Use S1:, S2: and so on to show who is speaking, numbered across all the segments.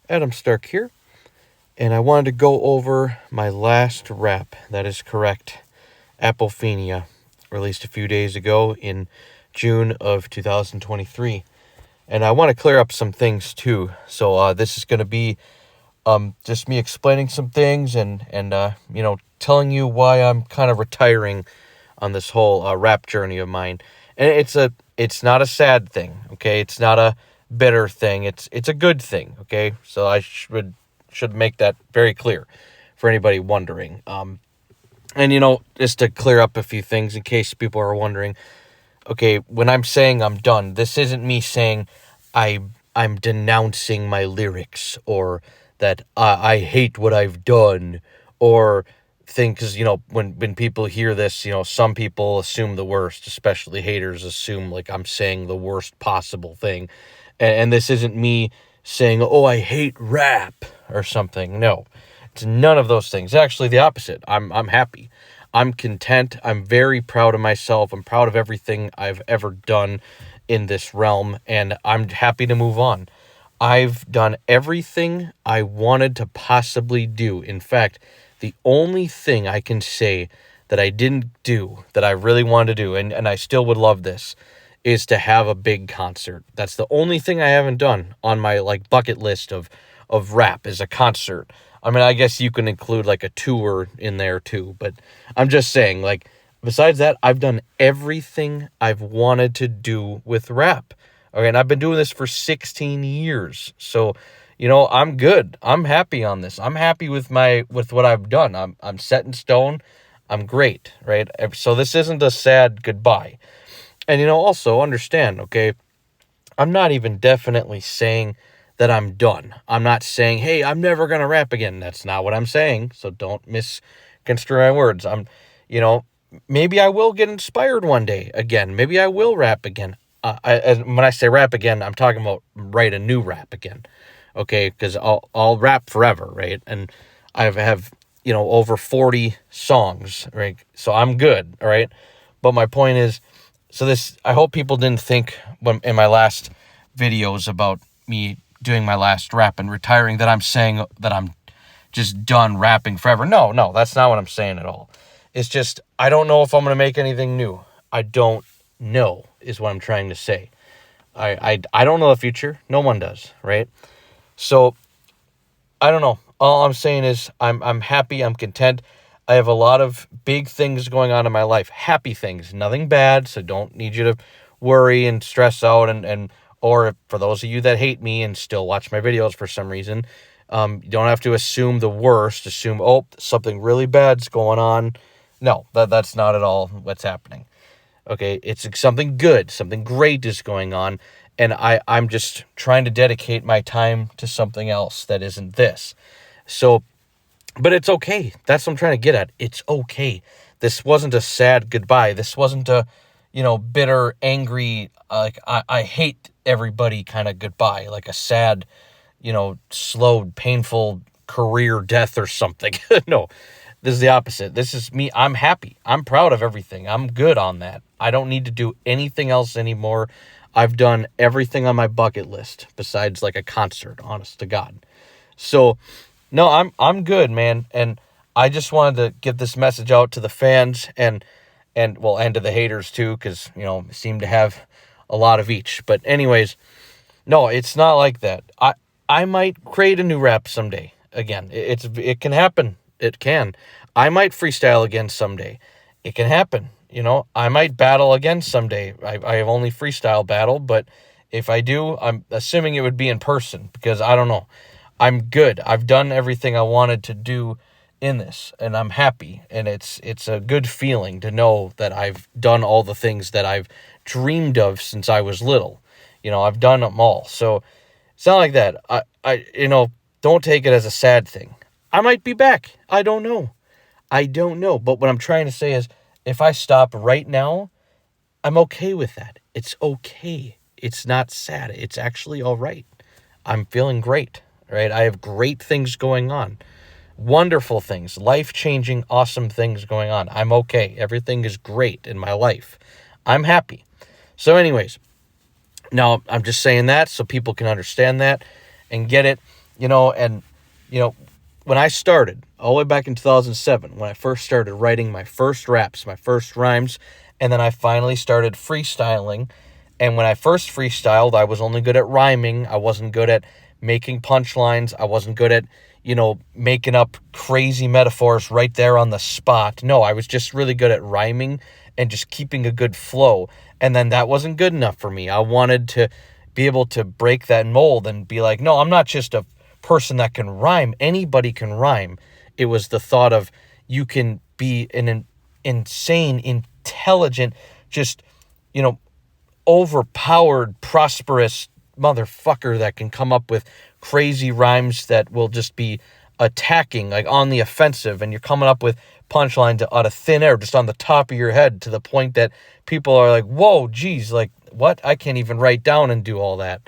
S1: Adam Stark here, and I wanted to go over my last rap. That is correct. Apophenia, released a few days ago in June of 2023. And I want to clear up some things too. So this is going to be just me explaining some things and telling you why I'm kind of retiring on this whole rap journey of mine. And it's not a sad thing, okay? It's not a bitter thing. It's a good thing, okay? So I should make that very clear for anybody wondering. And just to clear up a few things in case people are wondering, okay, when I'm saying I'm done, this isn't me saying I'm denouncing my lyrics or that I hate what I've done or think, because when people hear this, some people assume the worst, especially haters assume like I'm saying the worst possible thing, and this isn't me saying, oh, I hate rap or something. No, it's none of those things. Actually, the opposite. I'm happy. I'm content. I'm very proud of myself. I'm proud of everything I've ever done in this realm, and I'm happy to move on. I've done everything I wanted to possibly do. In fact, the only thing I can say that I didn't do that I really wanted to do, and I still would love this, is to have a big concert. That's the only thing I haven't done on my bucket list of rap is a concert. I mean, I guess you can include a tour in there too, but I'm just saying, besides that, I've done everything I've wanted to do with rap. Okay, and I've been doing this for 16 years. So, I'm good. I'm happy on this. I'm happy with what I've done. I'm set in stone. I'm great, right? So this isn't a sad goodbye. And also understand, okay, I'm not even definitely saying that I'm done. I'm not saying, hey, I'm never going to rap again. That's not what I'm saying. So don't misconstrue my words. Maybe I will get inspired one day again. Maybe I will rap again. When I say rap again, I'm talking about write a new rap again, okay? Because I'll rap forever, right? And I have over 40 songs, right? So I'm good, all right? But my point is, I hope people didn't think in my last videos about me doing my last rap and retiring that I'm saying that I'm just done rapping forever. No, that's not what I'm saying at all. It's just I don't know if I'm going to make anything new. I don't know is what I'm trying to say. I don't know the future. No one does, right? So I don't know. All I'm saying is I'm happy. I'm content. I have a lot of big things going on in my life. Happy things, nothing bad. So don't need you to worry and stress out or for those of you that hate me and still watch my videos for some reason, you don't have to assume the worst. Assume, oh, something really bad's going on. No, that's not at all what's happening. Okay, it's something good, something great is going on, and I'm just trying to dedicate my time to something else that isn't this. So, but it's okay. That's what I'm trying to get at. It's okay. This wasn't a sad goodbye. This wasn't a, bitter, angry, I hate everybody kind of goodbye, like a sad, slow, painful career death or something. No. This is the opposite. This is me. I'm happy. I'm proud of everything. I'm good on that. I don't need to do anything else anymore. I've done everything on my bucket list besides a concert, honest to God. So, no, I'm good, man. And I just wanted to get this message out to the fans and to the haters too, because, seem to have a lot of each. But anyways, no, it's not like that. I might create a new rap someday. Again, it can happen. It can. I might freestyle again someday. It can happen. I might battle again someday. I have only freestyle battle, but if I do, I'm assuming it would be in person because I don't know. I'm good. I've done everything I wanted to do in this, and I'm happy. And it's a good feeling to know that I've done all the things that I've dreamed of since I was little. I've done them all. So it's not like that. I don't take it as a sad thing. I might be back. I don't know. But what I'm trying to say is if I stop right now, I'm okay with that. It's okay. It's not sad. It's actually all right. I'm feeling great, right? I have great things going on. Wonderful things. Life-changing, awesome things going on. I'm okay. Everything is great in my life. I'm happy. So anyways, now I'm just saying that so people can understand that and get it. And, when I started, all the way back in 2007, when I first started writing my first raps, my first rhymes, and then I finally started freestyling. And when I first freestyled, I was only good at rhyming. I wasn't good at making punchlines. I wasn't good at, making up crazy metaphors right there on the spot. No, I was just really good at rhyming and just keeping a good flow. And then that wasn't good enough for me. I wanted to be able to break that mold and be like, no, I'm not just a person that can rhyme. Anybody can rhyme. It was the thought of you can be an insane, intelligent, just, overpowered, prosperous motherfucker that can come up with crazy rhymes that will just be attacking, like on the offensive, and you're coming up with punchlines out of thin air, just on the top of your head, to the point that people are like, whoa, geez, like, what? I can't even write down and do all that.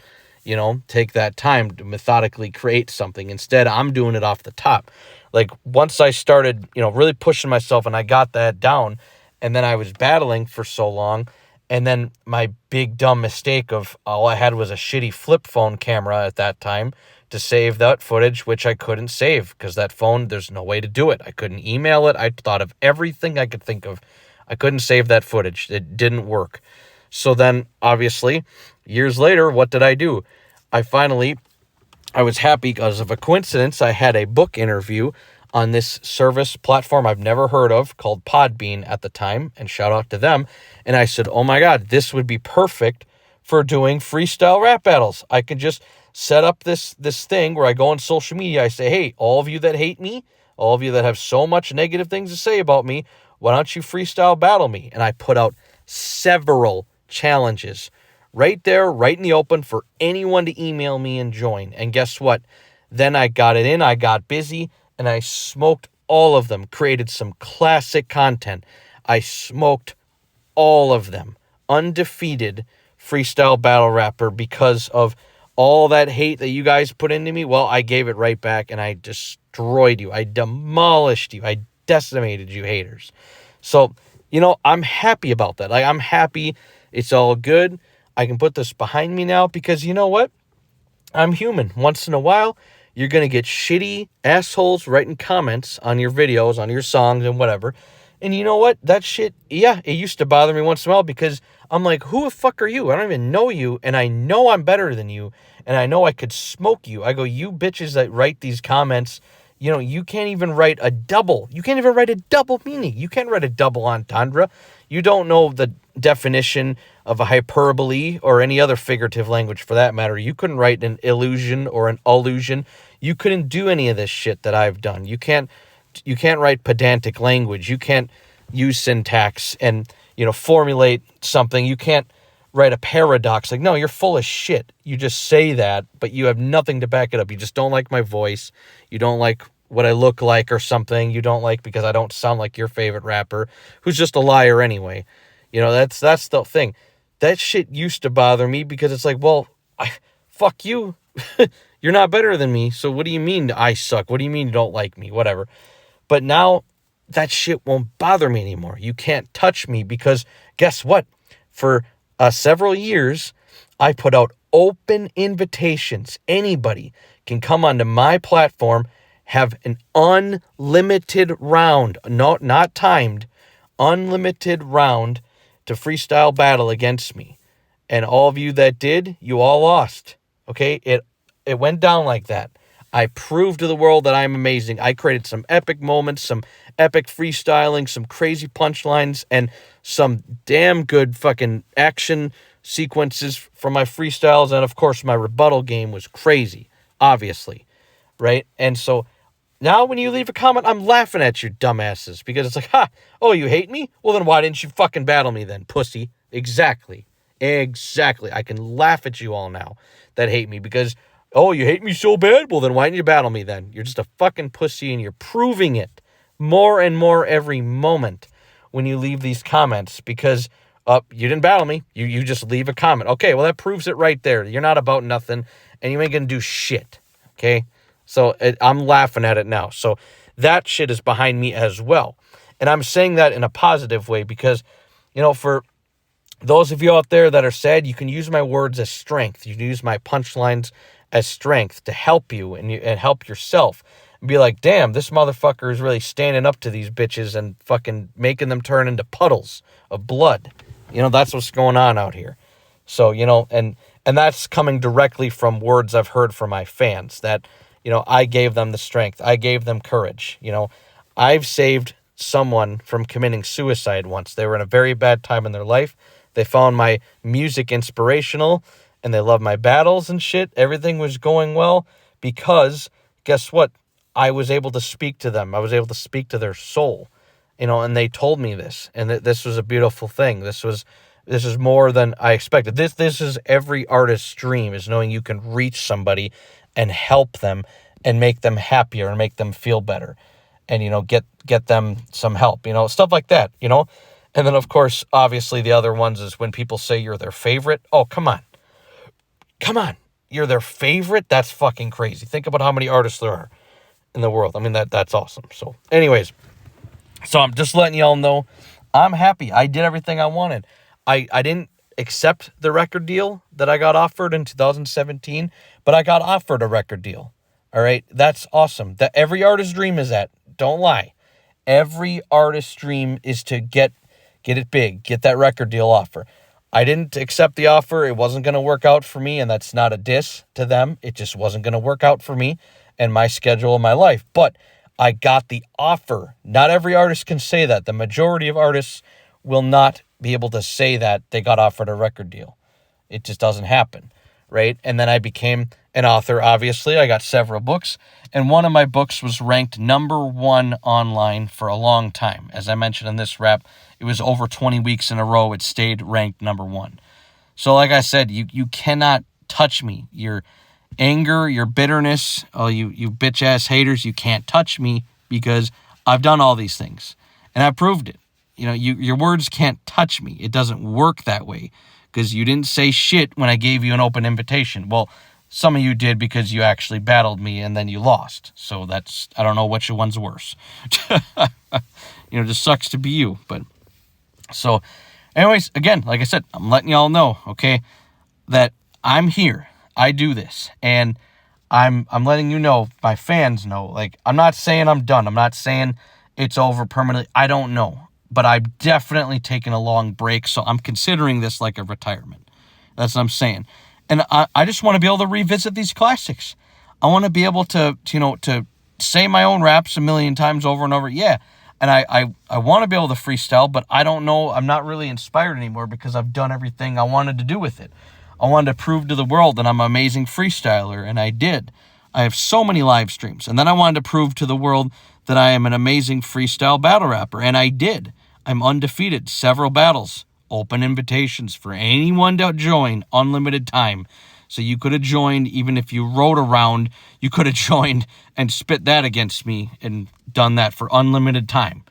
S1: Take that time to methodically create something. Instead, I'm doing it off the top. Like, once I started, really pushing myself and I got that down, and then I was battling for so long, and then my big dumb mistake of all I had was a shitty flip phone camera at that time to save that footage, which I couldn't save because that phone, there's no way to do it. I couldn't email it. I thought of everything I could think of. I couldn't save that footage. It didn't work. So then, obviously, years later, what did I do? I was happy because of a coincidence. I had a book interview on this service platform I've never heard of called Podbean at the time, and shout out to them. And I said, oh my God, this would be perfect for doing freestyle rap battles. I could just set up this thing where I go on social media. I say, hey, all of you that hate me, all of you that have so much negative things to say about me, why don't you freestyle battle me? And I put out several challenges right there, right in the open for anyone to email me and join. And guess what? Then I got it in, I got busy, and I smoked all of them, created some classic content. I smoked all of them. Undefeated freestyle battle rapper because of all that hate that you guys put into me. Well, I gave it right back and I destroyed you. I demolished you. I decimated you haters. So, I'm happy about that. Like, I'm happy. It's all good. I can put this behind me now because you know what? I'm human. Once in a while, you're going to get shitty assholes writing comments on your videos, on your songs and whatever. And you know what? That shit, yeah, it used to bother me once in a while because I'm like, who the fuck are you? I don't even know you, and I know I'm better than you, and I know I could smoke you. I go, you bitches that write these comments, you can't even write a double. You can't even write a double meaning. You can't write a double entendre. You don't know the definition of a hyperbole or any other figurative language for that matter. You couldn't write an illusion or an allusion. You couldn't do any of this shit that I've done. You can't write pedantic language. You can't use syntax and, formulate something. You can't write a paradox. Like, no, you're full of shit. You just say that, but you have nothing to back it up. You just don't like my voice. You don't like what I look like or something. You don't like because I don't sound like your favorite rapper, who's just a liar anyway. That's the thing. That shit used to bother me because it's like, well, fuck you. You're not better than me. So what do you mean I suck? What do you mean you don't like me? Whatever. But now that shit won't bother me anymore. You can't touch me because guess what? For several years, I put out open invitations. Anybody can come onto my platform, have an unlimited round, not timed, unlimited round to freestyle battle against me. And all of you that did, you all lost. Okay? It went down like that. I proved to the world that I'm amazing. I created some epic moments, some epic freestyling, some crazy punchlines, and some damn good fucking action sequences from my freestyles. And of course, my rebuttal game was crazy, obviously, right? And so now when you leave a comment, I'm laughing at you dumbasses because it's like, oh, you hate me? Well, then why didn't you fucking battle me then, pussy? Exactly. I can laugh at you all now that hate me because, oh, you hate me so bad? Well, then why didn't you battle me then? You're just a fucking pussy and you're proving it more and more every moment when you leave these comments because you didn't battle me. You just leave a comment. Okay, well, that proves it right there. You're not about nothing and you ain't going to do shit, okay? So I'm laughing at it now. So that shit is behind me as well. And I'm saying that in a positive way because, for those of you out there that are sad, you can use my words as strength. You can use my punchlines as strength to help you and help yourself. And be like, damn, this motherfucker is really standing up to these bitches and fucking making them turn into puddles of blood. That's what's going on out here. So, and that's coming directly from words I've heard from my fans that, I gave them the strength. I gave them courage. I've saved someone from committing suicide once. They were in a very bad time in their life. They found my music inspirational and they loved my battles and shit. Everything was going well because guess what? I was able to speak to them. I was able to speak to their soul, and they told me this, and this was a beautiful thing. This is more than I expected. This is every artist's dream, is knowing you can reach somebody and help them and make them happier and make them feel better and, get them some help, stuff like that, And then, of course, obviously the other ones is when people say you're their favorite. Oh, come on. You're their favorite? That's fucking crazy. Think about how many artists there are in the world. I mean, that's awesome. So anyways, I'm just letting y'all know I'm happy. I did everything I wanted. I didn't accept the record deal that I got offered in 2017, but I got offered a record deal. All right. That's awesome. That every artist's dream is that. Don't lie. Every artist's dream is to get it big, get that record deal offer. I didn't accept the offer. It wasn't going to work out for me, and that's not a diss to them. It just wasn't going to work out for me and my schedule and my life. But I got the offer. Not every artist can say that. The majority of artists will not be able to say that they got offered a record deal. It just doesn't happen, right? And then I became an author, obviously. I got several books, and one of my books was ranked #1 online for a long time. As I mentioned in this rap, it was over 20 weeks in a row. It stayed ranked #1. So like I said, you cannot touch me. Your anger, your bitterness, oh, you bitch-ass haters, you can't touch me because I've done all these things, and I proved it. Your words can't touch me. It doesn't work that way because you didn't say shit when I gave you an open invitation. Well, some of you did because you actually battled me and then you lost. So I don't know which one's worse. Just sucks to be you. But so anyways, again, like I said, I'm letting y'all know, okay, that I'm here. I do this. And I'm letting you know, my fans know, like, I'm not saying I'm done. I'm not saying it's over permanently. I don't know. But I've definitely taken a long break, so I'm considering this like a retirement. That's what I'm saying. And I just want to be able to revisit these classics. I want to be able to say my own raps a million times over and over. Yeah, and I want to be able to freestyle, but I don't know. I'm not really inspired anymore because I've done everything I wanted to do with it. I wanted to prove to the world that I'm an amazing freestyler, and I did. I have so many live streams. And then I wanted to prove to the world that I am an amazing freestyle battle rapper, and I did. I'm undefeated, several battles, open invitations for anyone to join, unlimited time. So you could have joined, even if you wrote around, you could have joined and spit that against me and done that for unlimited time.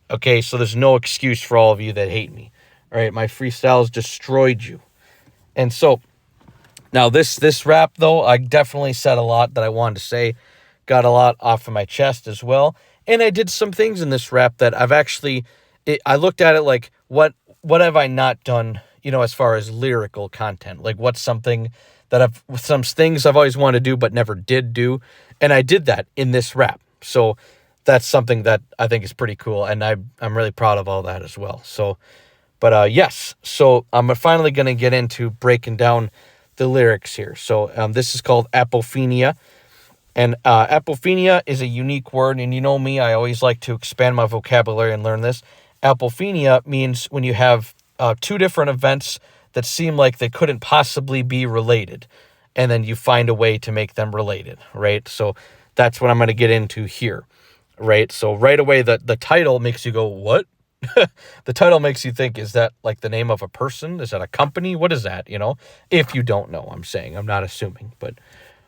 S1: Okay, so there's no excuse for all of you that hate me. All right, my freestyles destroyed you. And so, now this rap, though, I definitely said a lot that I wanted to say. Got a lot off of my chest as well. And I did some things in this rap that I've actually... I looked at it like, what have I not done, as far as lyrical content? Like, what's something that some things I've always wanted to do but never did do, and I did that in this rap. So that's something that I think is pretty cool, and I'm really proud of all that as well. So, but yes, so I'm finally going to get into breaking down the lyrics here. So this is called Apophenia. And apophenia is a unique word, and you know me, I always like to expand my vocabulary and learn this. Apophenia means when you have two different events that seem like they couldn't possibly be related, and then you find a way to make them related, right? So that's what I'm going to get into here, right? So right away, the title makes you go, what? The title makes you think, is that like the name of a person? Is that a company? What is that, If you don't know, I'm saying. I'm not assuming, but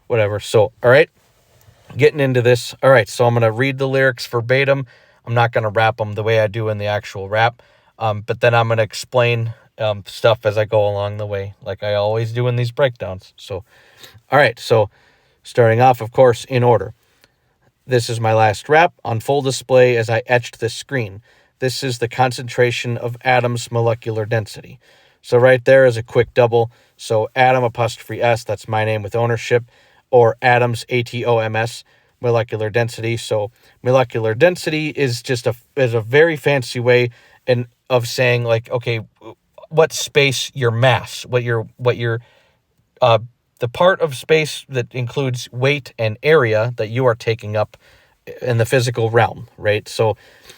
S1: whatever. So, all right, getting into this. All right, so I'm going to read the lyrics verbatim. I'm not going to rap them the way I do in the actual rap, but then I'm going to explain stuff as I go along the way, like I always do in these breakdowns. So, all right, so starting off, of course, in order. This is my last rap on full display as I etched this screen. This is the concentration of atoms' molecular density. So right there is a quick double. So atom apostrophe S, that's my name with ownership. or atoms, atoms, molecular density. So molecular density is just a very fancy way of saying, like, okay, what space your mass, what your the part of space that includes weight and area that you are taking up in the physical realm, right? So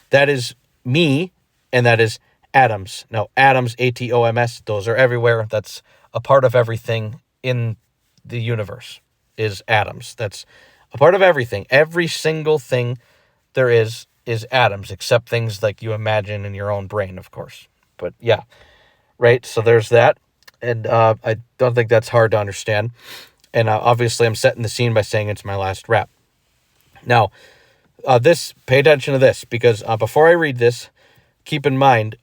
S1: that is me, and that is atoms. Now, atoms, atoms, those are everywhere. That's a part of everything in the universe is atoms. That's a part of everything. Every single thing there is atoms, except things like you imagine in your own brain, of course. But yeah, right? So there's that. And I don't think that's hard to understand. And obviously I'm setting the scene by saying it's my last rap. Now, pay attention to this, because before I read this, keep in mind,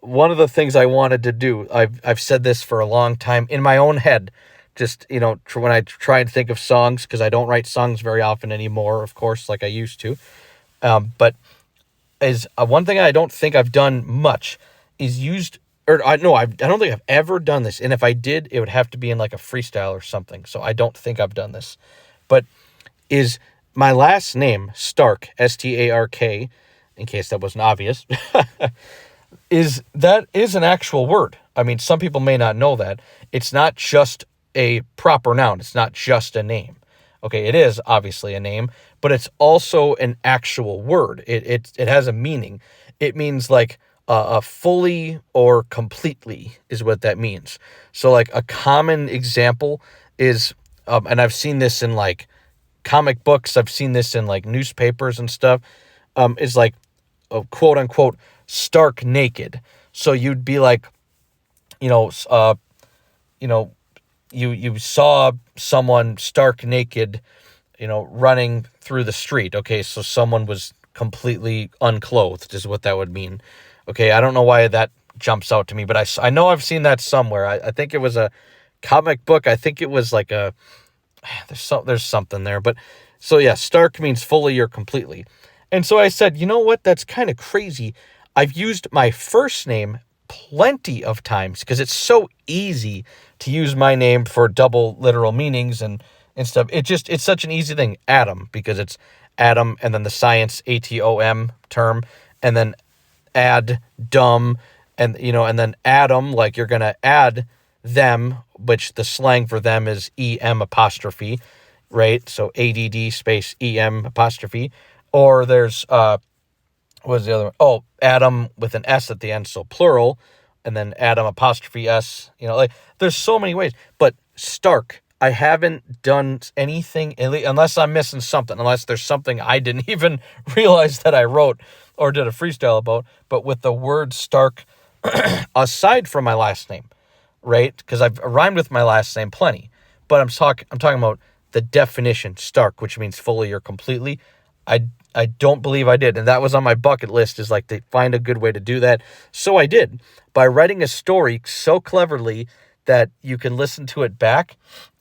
S1: one of the things I wanted to do, I've said this for a long time in my own head, just, when I try and think of songs, because I don't write songs very often anymore, of course, like I used to. But is one thing I don't think I've done much is I don't think I've ever done this. And if I did, it would have to be in like a freestyle or something. So I don't think I've done this. But is my last name, Stark, Stark, in case that wasn't obvious, is an actual word. I mean, some people may not know that. It's not just a proper noun. It's not just a name. Okay, it is obviously a name, but it's also an actual word. It has a meaning. It means like fully or completely is what that means. So like a common example is, and I've seen this in like comic books, I've seen this in like newspapers and stuff, is like a quote unquote stark naked. So you'd be like, you saw someone stark naked, running through the street. Okay, so someone was completely unclothed is what that would mean. Okay, I don't know why that jumps out to me, but I know I've seen that somewhere. I think it was a comic book. I think it was like there's something there. But so yeah, stark means fully or completely. And so I said, you know what? That's kind of crazy. I've used my first name plenty of times because it's so easy to use my name for double literal meanings and stuff. It's such an easy thing. Atom, because it's atom and then the science atom term, and then add dumb, and and then atom, like you're gonna add them, which the slang for them is em apostrophe, right? So add space em apostrophe. Or there's what's the other one? Oh, atom with an s at the end, so plural, and then atom apostrophe s. Like there's so many ways. But Stark, I haven't done anything, unless I'm missing something, unless there's something I didn't even realize that I wrote or did a freestyle about. But with the word Stark, aside from my last name, right? Because I've rhymed with my last name plenty. But I'm talking about the definition, Stark, which means fully or completely. I don't believe I did. And that was on my bucket list, is like to find a good way to do that. So I did, by writing a story so cleverly that you can listen to it back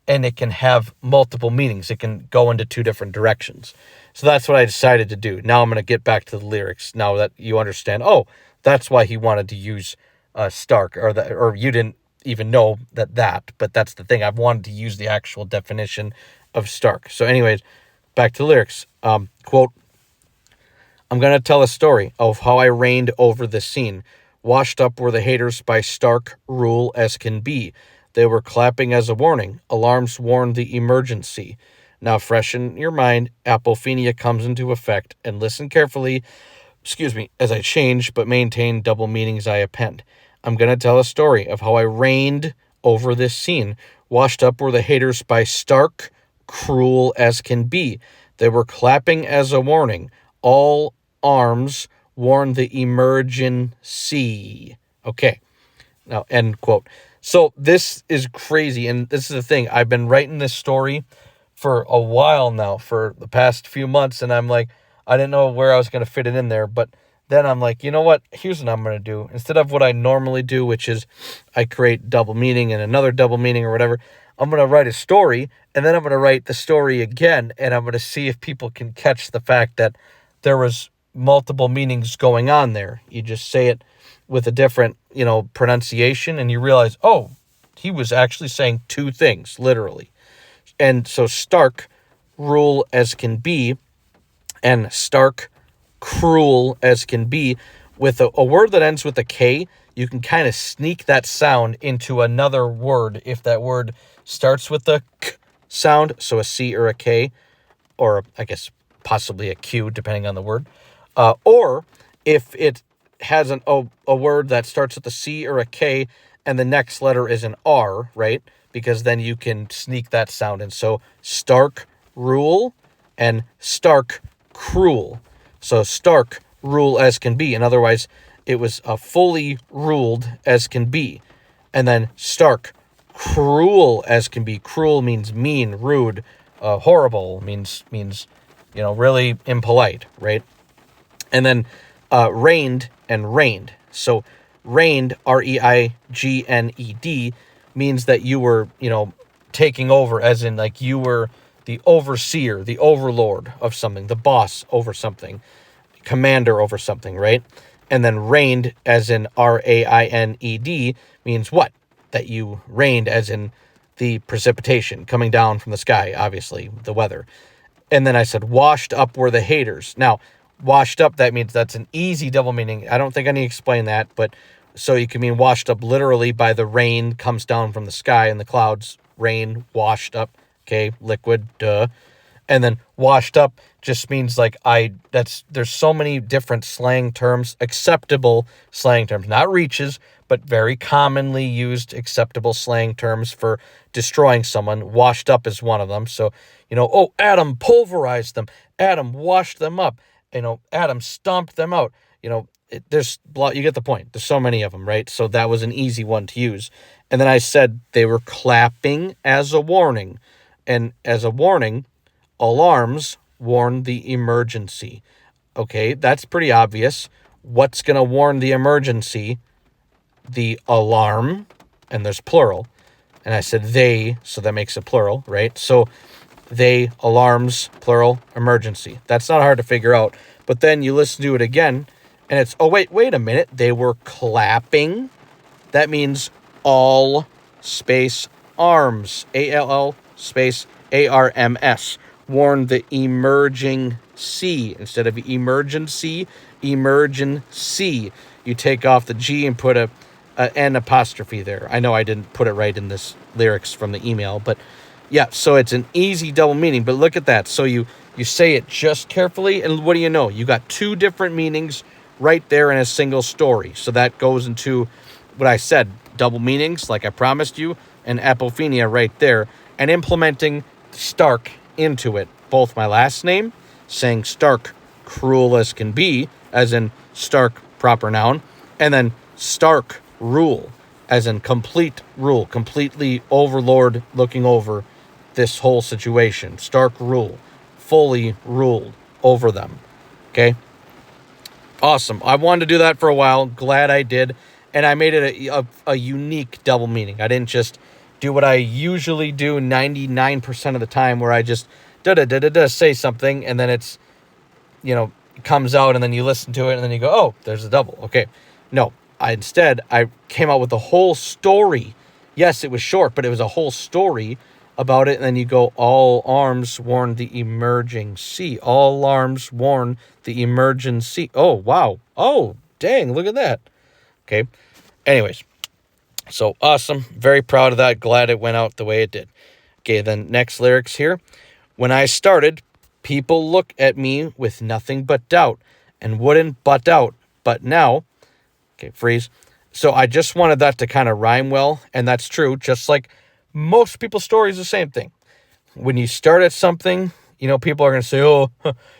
S1: and it can have multiple meanings. It can go into two different directions. So that's what I decided to do. Now I'm going to get back to the lyrics now that you understand. Oh, that's why he wanted to use Stark, or you didn't even know that, but that's the thing. I've wanted to use the actual definition of Stark. So anyways, back to the lyrics. Quote, I'm going to tell a story of how I reigned over the scene. Washed up were the haters by stark rule as can be. They were clapping as a warning. Alarms warned the emergency. Now freshen your mind. Apophenia comes into effect, and listen carefully, as I change but maintain double meanings I append. I'm going to tell a story of how I reigned over this scene. Washed up were the haters by stark, cruel as can be. They were clapping as a warning. All arms warn the emergency. Okay. Now, end quote. So this is crazy. And this is the thing. I've been writing this story for a while now, for the past few months. And I'm like, I didn't know where I was going to fit it in there. But then I'm like, you know what? Here's what I'm going to do. Instead of what I normally do, which is I create double meaning and another double meaning or whatever, I'm going to write a story, and then I'm going to write the story again, and I'm going to see if people can catch the fact that there was multiple meanings going on there. You just say it with a different, pronunciation, and you realize, oh, he was actually saying two things, literally. And so stark, rule as can be, and stark, cruel as can be. With a word that ends with a K, you can kind of sneak that sound into another word if that word starts with a K sound, so a C or a K, or I guess possibly a Q, depending on the word. Or if it has a word that starts with a C or a K and the next letter is an R, right? Because then you can sneak that sound in. So stark, rule, and stark, cruel. So stark, rule as can be. And otherwise, it was fully ruled as can be. And then stark, cruel as can be. Cruel means mean, rude, horrible, means really impolite, right? And then reigned and reigned. So reigned, reigned, means that you were, taking over, as in like you were the overseer, the overlord of something, the boss over something, commander over something, right? And then reigned, as in rained, means what? That you rained, as in the precipitation coming down from the sky, obviously, the weather. And then I said, washed up were the haters. Now, washed up, that means that's an easy double meaning. I don't think I need to explain that, but so you can mean washed up literally by the rain comes down from the sky and the clouds, rain, washed up, okay, liquid, duh. And then washed up just means like there's so many different slang terms, acceptable slang terms, not reaches, but very commonly used acceptable slang terms for destroying someone. Washed up is one of them. So, Adam pulverized them. Adam washed them up. Adam stomped them out. You get the point. There's so many of them, right? So that was an easy one to use. And then I said they were clapping as a warning. And as a warning, alarms warn the emergency. Okay, that's pretty obvious. What's going to warn the emergency? The alarm, and there's plural. And I said they, so that makes it plural, right? So they, alarms, plural, emergency. That's not hard to figure out. But then you listen to it again, and it's, wait a minute. They were clapping. That means all space arms. ALL space ARMS. Warn the emerging C. Instead of emergency, emergency. You take off the G and put a N apostrophe there. I know I didn't put it right in this lyrics from the email, but yeah, so it's an easy double meaning. But look at that. So you say it just carefully, and what do you know? You got two different meanings right there in a single story. So that goes into what I said, double meanings, like I promised you, and apophenia right there, and implementing stark into it. Both my last name, saying stark, cruel as can be, as in stark, proper noun, and then stark, rule, as in complete rule, completely overlord, looking over this whole situation. Stark rule, fully ruled over them. Okay? Awesome. I wanted to do that for a while. Glad I did. And I made it a unique double meaning. I didn't just do what I usually do 99% of the time, where I just say something, and then it's, it comes out, and then you listen to it, and then you go, oh, there's a double. Okay. No, instead, I came out with a whole story. Yes, it was short, but it was a whole story about it. And then you go, all arms warn the emerging sea. All arms warn the emergency. Oh, wow. Oh, dang, look at that. Okay. Anyways, so awesome. Very proud of that. Glad it went out the way it did. Okay, then next lyrics here. When I started, people look at me with nothing but doubt and wouldn't butt out. But now, okay, freeze. So I just wanted that to kind of rhyme well, and that's true. Just like most people's stories, the same thing. When you start at something, people are going to say, oh,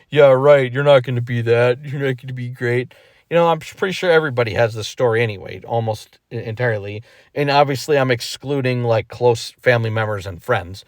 S1: yeah, right, you're not going to be that. You're not going to be great. I'm pretty sure everybody has this story anyway, almost entirely. And obviously I'm excluding like close family members and friends,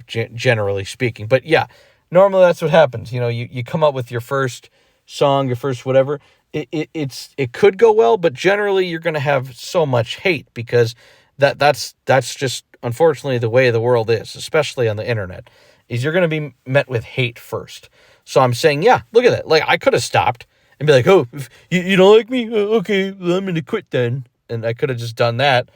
S1: generally speaking. But yeah, normally that's what happens. You come up with your first song, your first whatever. It could go well, but generally you're going to have so much hate, because that's just unfortunately the way the world is, especially on the internet, is you're going to be met with hate first. So I'm saying, yeah, look at that. Like, I could have stopped and be like, oh, if you don't like me? Okay, well, I'm going to quit then. And I could have just done that.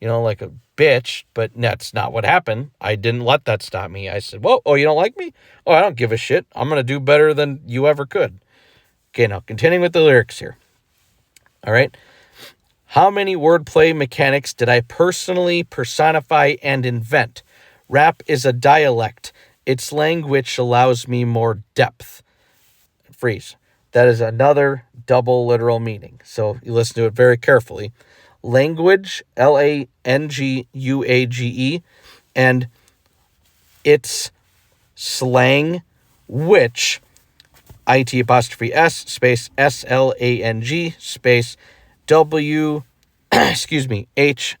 S1: like a bitch, but that's not what happened. I didn't let that stop me. I said, whoa, oh, you don't like me? Oh, I don't give a shit. I'm going to do better than you ever could. Okay, now continuing with the lyrics here. All right. How many wordplay mechanics did I personally personify and invent? Rap is a dialect. Its language allows me more depth. Freeze. That is another double literal meaning. So you listen to it very carefully. Language, language, and its slang, which, it'' space slang space w, hich.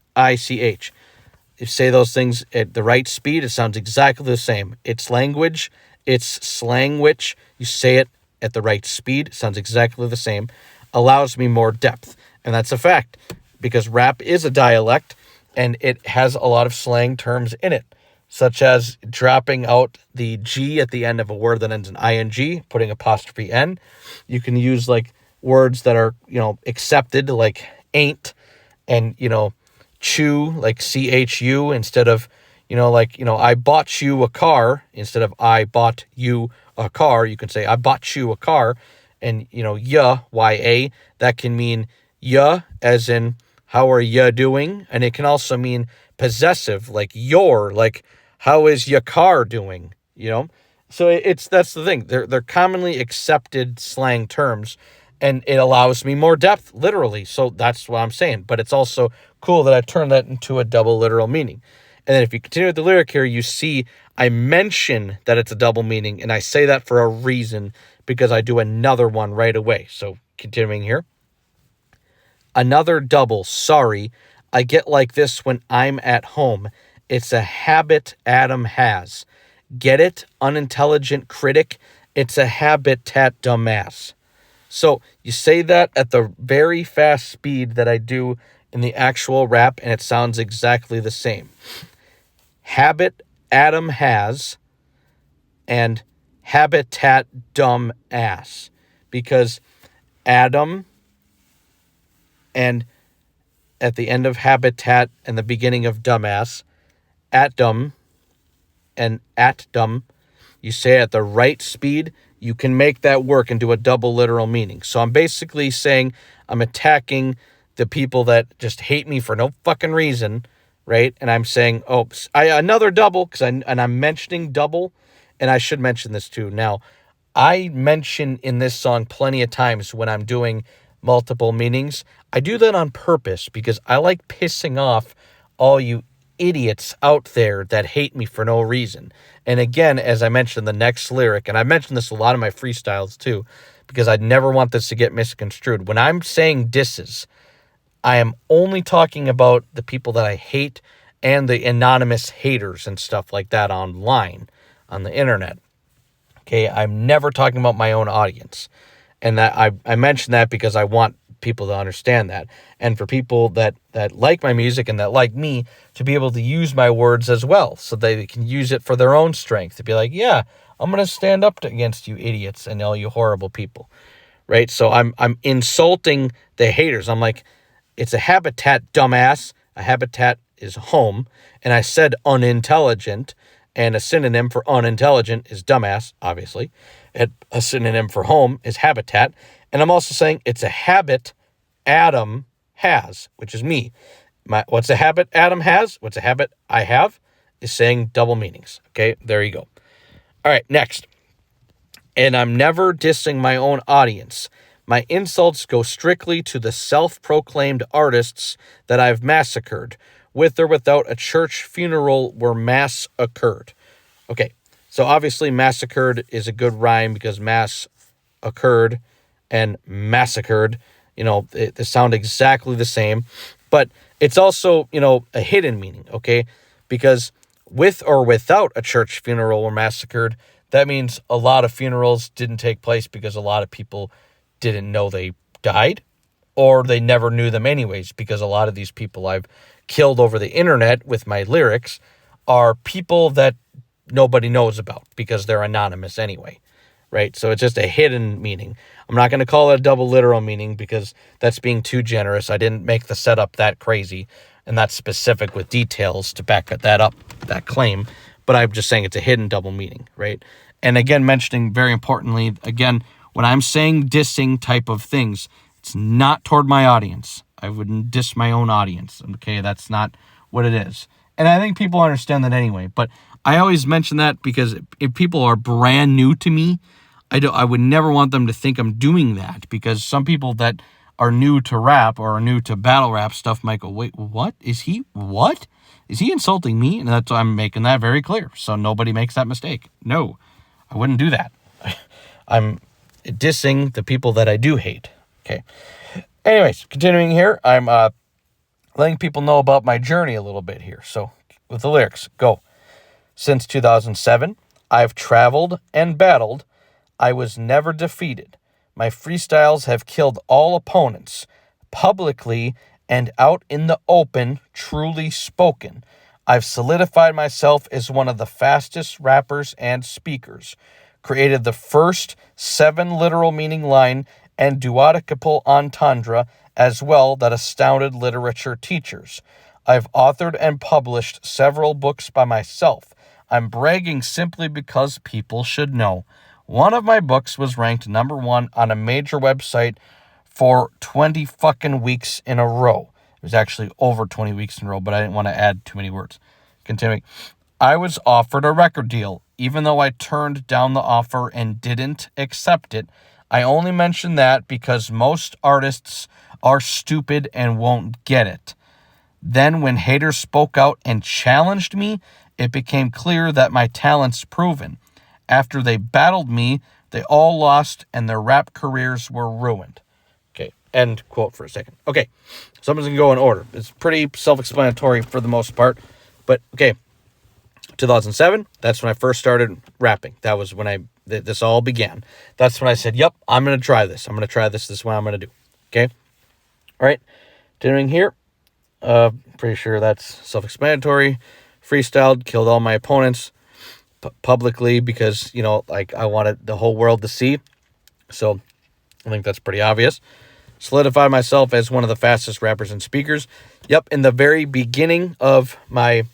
S1: You say those things at the right speed, it sounds exactly the same. It's language, it's slang, which you say it at the right speed, it sounds exactly the same, allows me more depth. And that's a fact, because rap is a dialect, and it has a lot of slang terms in it, such as dropping out the G at the end of a word that ends in ing, putting apostrophe N. You can use like words that are, accepted, like ain't, and, chew, like CHU, instead of, I bought you a car, instead of I bought you a car, you can say I bought you a car, and, ya, YA, that can mean ya, as in how are ya doing, and it can also mean possessive, like your, like how is your car doing, So that's the thing. They're commonly accepted slang terms, and it allows me more depth, literally. So that's what I'm saying. But it's also cool that I turned that into a double literal meaning. And then if you continue with the lyric here, you see I mention that it's a double meaning, and I say that for a reason, because I do another one right away. So continuing here. Another double, sorry. I get like this when I'm at home. It's a habit Adam has. Get it, unintelligent critic? It's a habitat dumbass. So you say that at the very fast speed that I do in the actual rap, and it sounds exactly the same. Habit Adam has, and habitat dumb ass, because Adam, and at the end of habitat and the beginning of dumbass, at dumb, and at dumb, you say at the right speed, you can make that work into a double literal meaning. So I'm basically saying I'm attacking the people that just hate me for no fucking reason, right? And I'm saying, another double, and I'm mentioning double, and I should mention this too. Now, I mention in this song plenty of times when I'm doing multiple meanings. I do that on purpose because I like pissing off all you idiots out there that hate me for no reason. And again, as I mentioned in the next lyric, and I mentioned this a lot in my freestyles too, because I'd never want this to get misconstrued. When I'm saying disses, I am only talking about the people that I hate and the anonymous haters and stuff like that online, on the internet. Okay, I'm never talking about my own audience. And that I mention that because I want people to understand that. And for people that like my music and that like me to be able to use my words as well, so they can use it for their own strength, to be like, yeah, I'm going to stand up against you idiots and all you horrible people, right? So I'm insulting the haters. I'm like, it's a habitat, dumbass. A habitat is home. And I said unintelligent, and a synonym for unintelligent is dumbass, obviously. And a synonym for home is habitat. And I'm also saying it's a habit Adam has, which is me. What's a habit Adam has? What's a habit I have? Is saying double meanings. Okay, there you go. All right, next. And I'm never dissing my own audience. My insults go strictly to the self-proclaimed artists that I've massacred, with or without a church funeral where mass occurred. Okay, so obviously massacred is a good rhyme because mass occurred and massacred, they sound exactly the same, but it's also, a hidden meaning, okay? Because with or without a church funeral were massacred, that means a lot of funerals didn't take place because a lot of people didn't know they died, or they never knew them anyways, because a lot of these people I've killed over the internet with my lyrics are people that nobody knows about because they're anonymous anyway, right? So it's just a hidden meaning. I'm not going to call it a double literal meaning because that's being too generous. I didn't make the setup that crazy. and that's specific with details to back that up, that claim. But I'm just saying it's a hidden double meaning, right? And again, mentioning very importantly, again, when I'm saying dissing type of things, it's not toward my audience. I wouldn't diss my own audience, okay? That's not what it is. And I think people understand that anyway, but I always mention that because if people are brand new to me, I would never want them to think I'm doing that, because some people that are new to rap or are new to battle rap stuff might go, wait, what? Is he insulting me? And that's why I'm making that very clear, so nobody makes that mistake. No, I wouldn't do that. I'm dissing the people that I do hate. Okay. Anyways, continuing here, I'm letting people know about my journey a little bit here. So with the lyrics, go. Since 2007, I've traveled and battled. I was never defeated. My freestyles have killed all opponents, publicly and out in the open, truly spoken. I've solidified myself as one of the fastest rappers and speakers. Created the first 7 literal meaning line and duodecipal entendre as well that astounded literature teachers. I've authored and published several books by myself. I'm bragging simply because people should know. One of my books was ranked number 1 on a major website for 20 fucking weeks in a row. It was actually over 20 weeks in a row, but I didn't want to add too many words. Continuing. I was offered a record deal. Even though I turned down the offer and didn't accept it, I only mention that because most artists are stupid and won't get it. Then when haters spoke out and challenged me, it became clear that my talent's proven. After they battled me, they all lost and their rap careers were ruined. Okay, end quote for a second. Okay, so I'm just going to go in order. It's pretty self-explanatory for the most part. But, okay, 2007, that's when I first started rapping. That was when this all began. That's when I said, yep, I'm going to try this. I'm going to try this. This is what I'm going to do. Okay? All right. Continuing here. Pretty sure that's self-explanatory. Freestyled, killed all my opponents publicly because, I wanted the whole world to see. So I think that's pretty obvious. Solidified myself as one of the fastest rappers and speakers. Yep, in the very beginning of my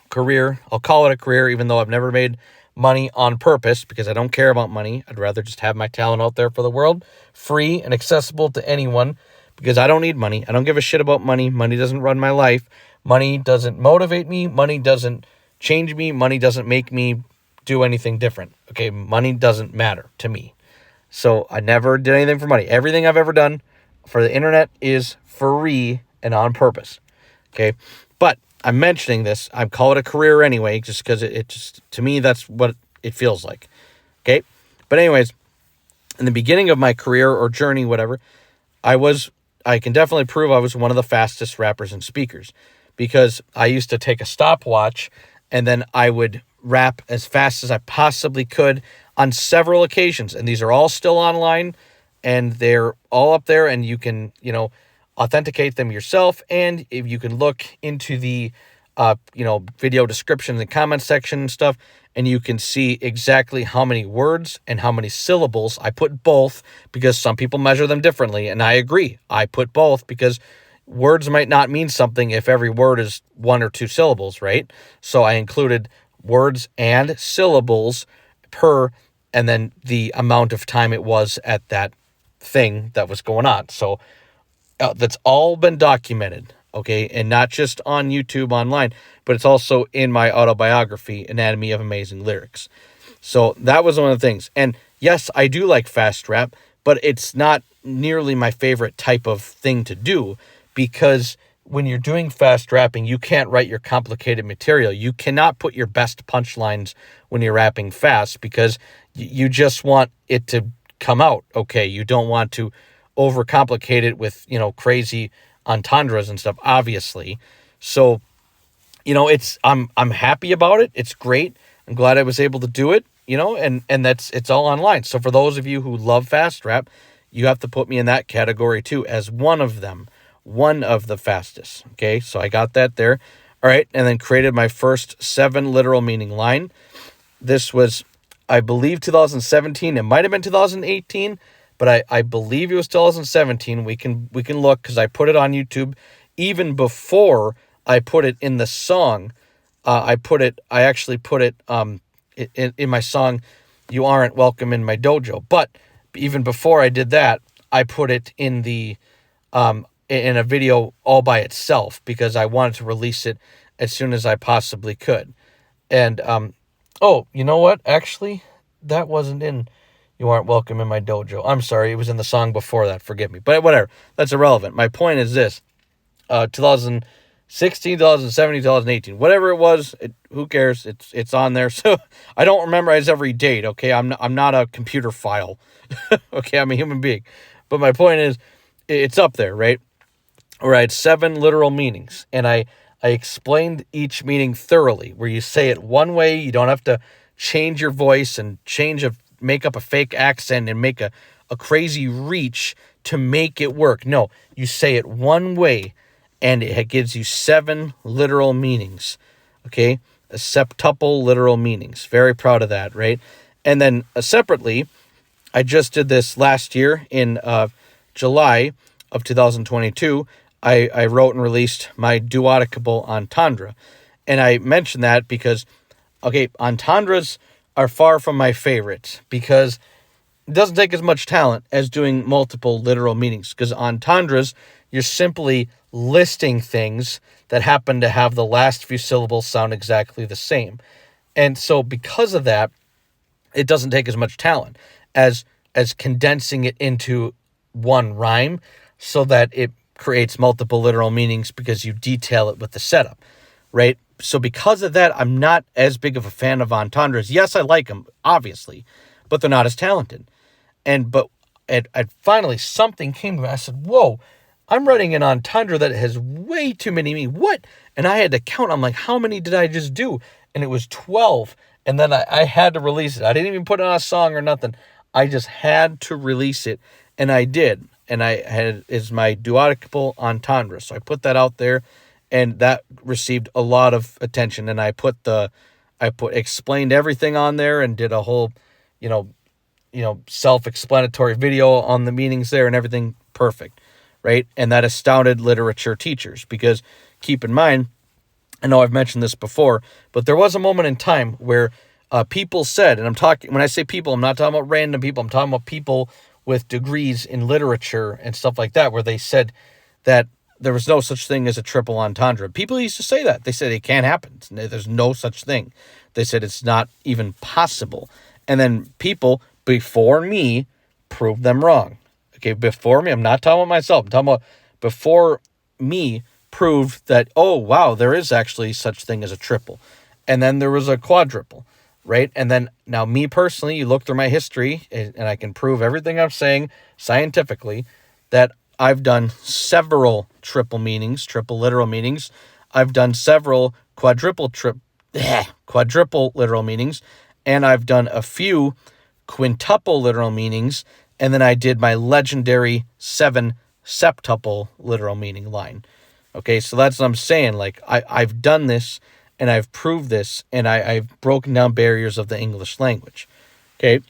S1: career, I'll call it a career, even though I've never made money on purpose because I don't care about money. I'd rather just have my talent out there for the world, free and accessible to anyone, because I don't need money. I don't give a shit about money. Money doesn't run my life. Money doesn't motivate me. Money doesn't change me. Money doesn't make me do anything different. Okay, money doesn't matter to me. So I never did anything for money. Everything I've ever done for the internet is free and on purpose. Okay, but I'm mentioning this. I call it a career anyway, just because it just, to me, that's what it feels like. Okay, but anyways, in the beginning of my career or journey, whatever, I can definitely prove I was one of the fastest rappers and speakers, because I used to take a stopwatch and then I would rap as fast as I possibly could on several occasions. And these are all still online and they're all up there, and you can, authenticate them yourself. And if you can look into the, video description and comment section and stuff, and you can see exactly how many words and how many syllables. I put both because some people measure them differently. And I agree. I put both because words might not mean something if every word is 1 or 2 syllables, right? So I included words and syllables per, and then the amount of time it was at that thing that was going on. So that's all been documented, okay? And not just on YouTube online, but it's also in my autobiography, Anatomy of Amazing Lyrics. So that was one of the things. And yes, I do like fast rap, but it's not nearly my favorite type of thing to do, because when you're doing fast rapping, you can't write your complicated material. You cannot put your best punchlines when you're rapping fast, because you just want it to come out okay. You don't want to overcomplicate it with, crazy entendres and stuff, obviously. So, I'm happy about it. It's great. I'm glad I was able to do it, and it's all online. So for those of you who love fast rap, you have to put me in that category too, as one of them. One of the fastest. Okay, so I got that there. All right, and then created my first 7 literal meaning line. This was, I believe, 2017. It might have been 2018, but I believe it was 2017. We can look, because I put it on YouTube. even before I put it in the song, I actually put it in my song, You Aren't Welcome in My Dojo. But even before I did that, I put it in the in a video all by itself because I wanted to release it as soon as I possibly could. And oh, you know what? Actually, that wasn't in You Aren't Welcome in My Dojo. I'm sorry, it was in the song before that. Forgive me. But whatever. That's irrelevant. My point is this. 2016, 2017, 2018, whatever it was, who cares? It's on there. So I don't memorize every date, okay? I'm not a computer file. Okay, I'm a human being. But my point is, it's up there, right? Where I had 7 literal meanings, and I explained each meaning thoroughly, where you say it one way, you don't have to change your voice and make up a fake accent and make a crazy reach to make it work. No, you say it one way, and it gives you 7 literal meanings, okay? A septuple literal meanings. Very proud of that, right? And then separately, I just did this last year in July of 2022. I wrote and released my duodecable entendre. And I mentioned that because, okay, entendres are far from my favorites because it doesn't take as much talent as doing multiple literal meanings. Because entendres, you're simply listing things that happen to have the last few syllables sound exactly the same. And so because of that, it doesn't take as much talent as condensing it into one rhyme so that it creates multiple literal meanings because you detail it with the setup, right? So because of that, I'm not as big of a fan of entendres. Yes, I like them, obviously, but they're not as talented. But finally something came to me. I said, whoa, I'm writing an entendre that has way too many meanings. What? And I had to count. I'm like, how many did I just do? And it was 12. And then I had to release it. I didn't even put it on a song or nothing. I just had to release it. And I did. And is my duodecable entendre. So I put that out there, and that received a lot of attention. And I explained everything on there and did a whole, self-explanatory video on the meanings there and everything perfect, right? And that astounded literature teachers because keep in mind, I know I've mentioned this before, but there was a moment in time where people said, and when I say people, I'm not talking about random people, I'm talking about people with degrees in literature and stuff like that, where they said that there was no such thing as a triple entendre. People used to say that. They said it can't happen. There's no such thing. They said it's not even possible. And then people before me proved them wrong. Okay, before me, I'm not talking about myself. I'm talking about before me proved that, oh, wow, there is actually such thing as a triple. And then there was a quadruple, right? And then now me personally, you look through my history and I can prove everything I'm saying scientifically that I've done several triple literal meanings. I've done several quadruple literal meanings, and I've done a few quintuple literal meanings, and then I did my legendary 7 septuple literal meaning line. Okay, so that's what I'm saying. Like, I've done this, and I've proved this, and I've broken down barriers of the English language. Okay,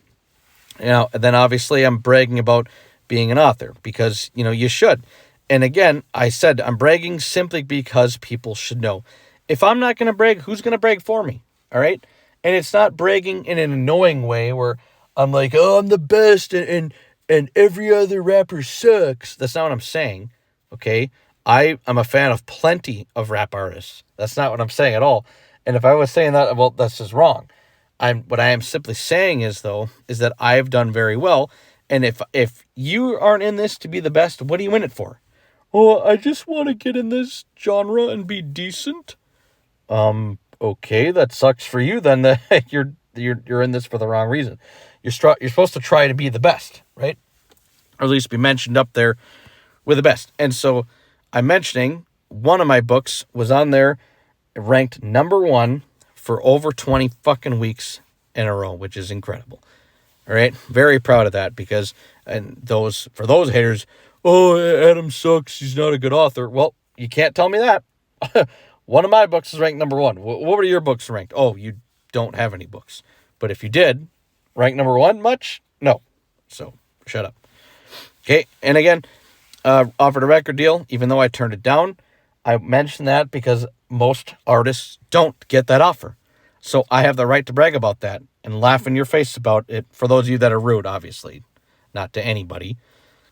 S1: and then obviously I'm bragging about being an author because, you should. And again, I said I'm bragging simply because people should know. If I'm not going to brag, who's going to brag for me? All right? And it's not bragging in an annoying way where I'm like, oh, I'm the best and every other rapper sucks. That's not what I'm saying, okay? I'm a fan of plenty of rap artists. That's not what I'm saying at all. And if I was saying that, well, that's just wrong. What I am simply saying is that I've done very well. And if you aren't in this to be the best, what are you in it for? Oh, I just want to get in this genre and be decent. Okay, that sucks for you then. You're in this for the wrong reason. You're supposed to try to be the best, right? Or at least be mentioned up there with the best. And so I'm mentioning one of my books was on there, ranked number 1 for over 20 fucking weeks in a row, which is incredible. All right, very proud of that because, for those haters, oh, Adam sucks, he's not a good author. Well, you can't tell me that. One of my books is ranked number 1. What were your books ranked? Oh, you don't have any books. But if you did, rank number 1 much? No. So, shut up. Okay, and again, offered a record deal, even though I turned it down. I mention that because most artists don't get that offer. So I have the right to brag about that and laugh in your face about it for those of you that are rude, obviously. Not to anybody.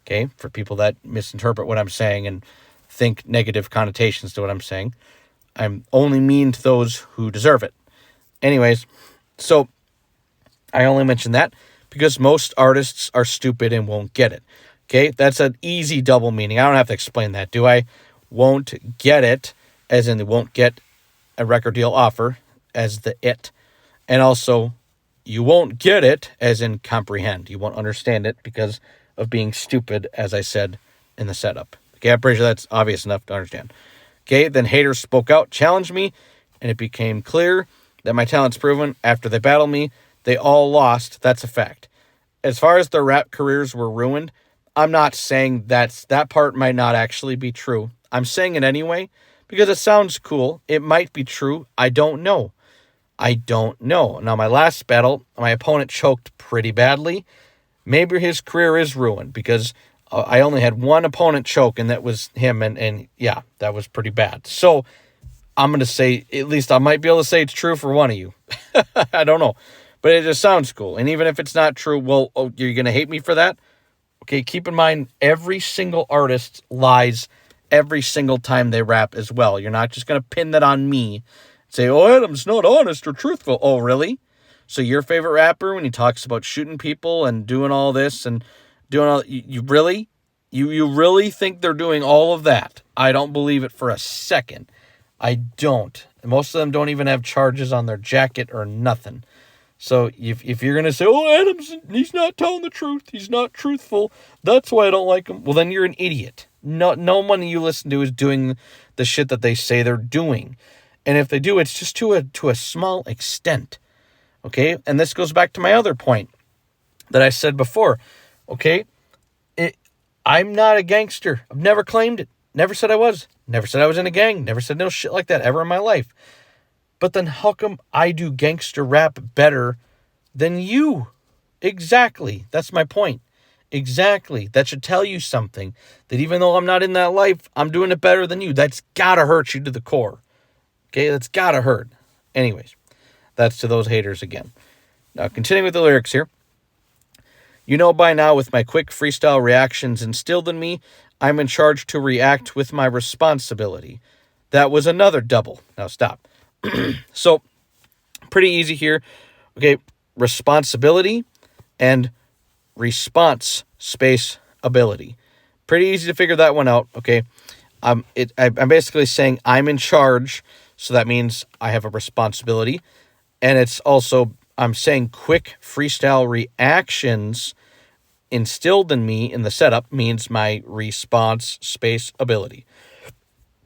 S1: Okay? For people that misinterpret what I'm saying and think negative connotations to what I'm saying. I'm only mean to those who deserve it. Anyways, so I only mention that because most artists are stupid and won't get it. Okay? That's an easy double meaning. I don't have to explain that, do I? Won't get it, as in they won't get a record deal offer, as the it. And also, you won't get it, as in comprehend. You won't understand it because of being stupid, as I said in the setup. Okay, I'm pretty sure that's obvious enough to understand. Okay, then haters spoke out, challenged me, and it became clear that my talent's proven. After they battled me, they all lost. That's a fact. As far as their rap careers were ruined, I'm not saying that part might not actually be true. I'm saying it anyway because it sounds cool. It might be true. I don't know. Now, my last battle, my opponent choked pretty badly. Maybe his career is ruined because I only had one opponent choke, and that was him. And yeah, that was pretty bad. So I'm going to say, at least I might be able to say it's true for one of you. I don't know. But it just sounds cool. And even if it's not true, well, you're going to hate me for that? Okay, keep in mind, every single artist lies every single time they rap as well. You're not just going to pin that on me. Say, oh, Adam's not honest or truthful. Oh, really? So your favorite rapper, when he talks about shooting people and doing all this and doing all, you really? You really think they're doing all of that? I don't believe it for a second. I don't. Most of them don't even have charges on their jacket or nothing. So if you're going to say, oh, he's not telling the truth, he's not truthful, that's why I don't like him, well, then you're an idiot. No one you listen to is doing the shit that they say they're doing. And if they do, it's just to a small extent. Okay? And this goes back to my other point that I said before. Okay? I'm not a gangster. I've never claimed it. Never said I was. Never said I was in a gang. Never said no shit like that ever in my life. But then how come I do gangster rap better than you? Exactly. That's my point. Exactly. That should tell you something. That even though I'm not in that life, I'm doing it better than you. That's gotta hurt you to the core. Okay? That's gotta hurt. Anyways, that's to those haters again. Now, continuing with the lyrics here. You know by now, with my quick freestyle reactions instilled in me, I'm in charge to react with my responsibility. That was another double. Now stop. So, pretty easy here. Okay, responsibility and response space ability. Pretty easy to figure that one out. Okay, I'm basically saying I'm in charge, so that means I have a responsibility, and it's also I'm saying quick freestyle reactions instilled in me in the setup means my response space ability.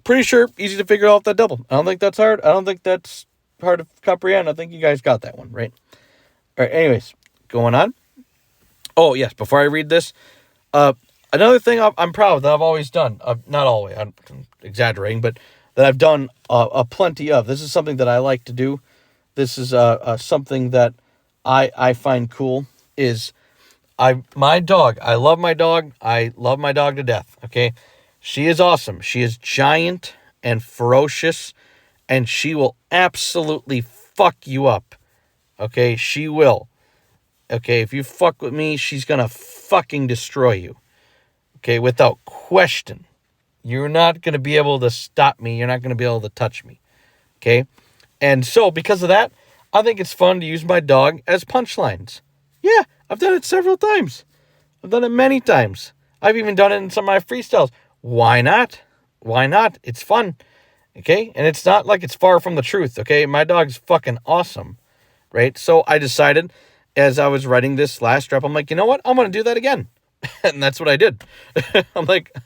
S1: Pretty sure easy to figure out that double. I don't think that's hard. I don't think that's hard to comprehend. I think you guys got that one, right? All right, anyways, going on. Oh, yes, before I read this, another thing I'm proud of that I've always done, not always, I'm exaggerating, but that I've done a plenty of. This is something that I like to do. This is something that I find cool is my dog. I love my dog. I love my dog to death, okay? She is awesome. She is giant and ferocious, and she will absolutely fuck you up. Okay, she will. Okay, if you fuck with me, she's gonna fucking destroy you. Okay, without question. You're not gonna be able to stop me. You're not gonna be able to touch me. Okay? And so, because of that, I think it's fun to use my dog as punchlines. Yeah, I've done it several times. I've done it many times. I've even done it in some of my freestyles. Why not? Why not? It's fun. Okay? And it's not like it's far from the truth. Okay? My dog's fucking awesome. Right? So I decided, as I was writing this last rap, I'm like, you know what? I'm going to do that again. And that's what I did. I'm like,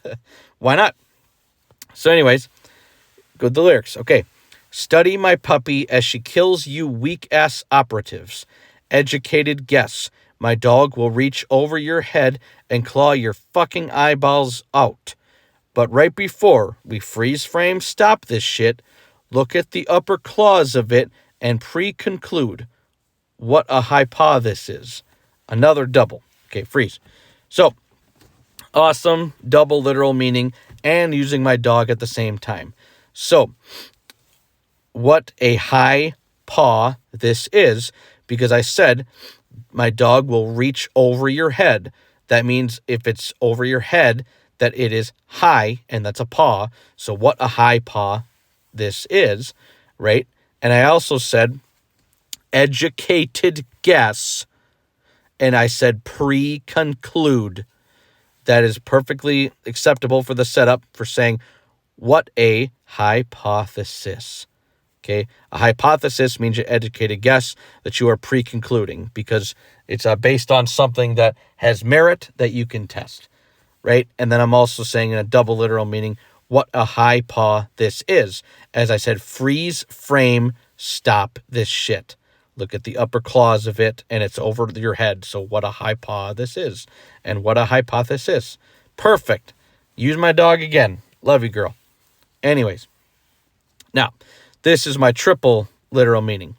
S1: why not? So anyways, go to the lyrics. Okay. Study my puppy as she kills you weak-ass operatives. Educated guess. My dog will reach over your head and claw your fucking eyeballs out. But right before we freeze frame stop this shit, look at the upper claws of it and pre-conclude what a high paw this is. Another double. Okay, freeze. So, awesome, double literal meaning, and using my dog at the same time. So, what a high paw this is, because I said my dog will reach over your head. That means if it's over your head, that it is high, and that's a paw. So what a high paw this is, right? And I also said educated guess, and I said pre-conclude. That is perfectly acceptable for the setup for saying what a hypothesis. Okay, a hypothesis means an educated guess that you are pre-concluding because it's based on something that has merit that you can test, right? And then I'm also saying in a double literal meaning what a high paw this is. As I said, freeze, frame, stop this shit. Look at the upper clause of it, and it's over your head. So what a high paw this is, and what a hypothesis. Perfect. Use my dog again. Love you, girl. Anyways, now, this is my triple literal meaning.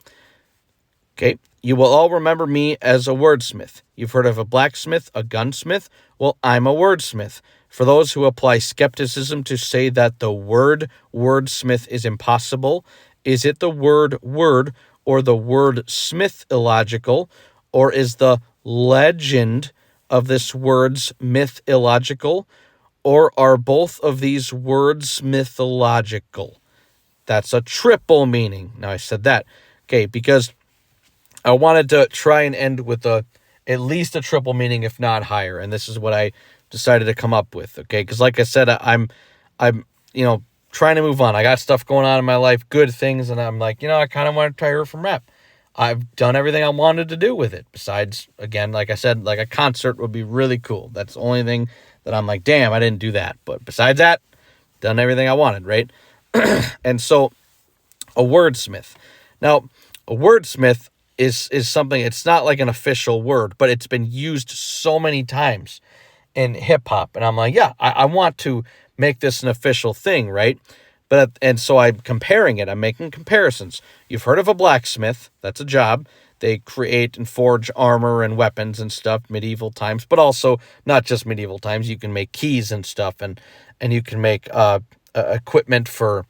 S1: Okay, you will all remember me as a wordsmith. You've heard of a blacksmith, a gunsmith? Well, I'm a wordsmith. For those who apply skepticism to say that the word wordsmith is impossible, is it the word word or the word smith illogical, or is the legend of this word's myth illogical, or are both of these words mythological? That's a triple meaning. Now, I said that, okay, because I wanted to try and end with at least a triple meaning, if not higher, and this is what I decided to come up with, okay? Because like I said, I'm trying to move on. I got stuff going on in my life, good things, and I'm like, I kind of want to try her from rap. I've done everything I wanted to do with it. Besides, again, like I said, like a concert would be really cool. That's the only thing that I'm like, damn, I didn't do that. But besides that, done everything I wanted, right? And so a wordsmith. Now, a wordsmith is something, it's not like an official word, but it's been used so many times in hip hop. And I'm like, yeah, I want to make this an official thing, right? And so I'm comparing it. I'm making comparisons. You've heard of a blacksmith. That's a job. They create and forge armor and weapons and stuff, medieval times, but also not just medieval times. You can make keys and stuff, and you can make equipment for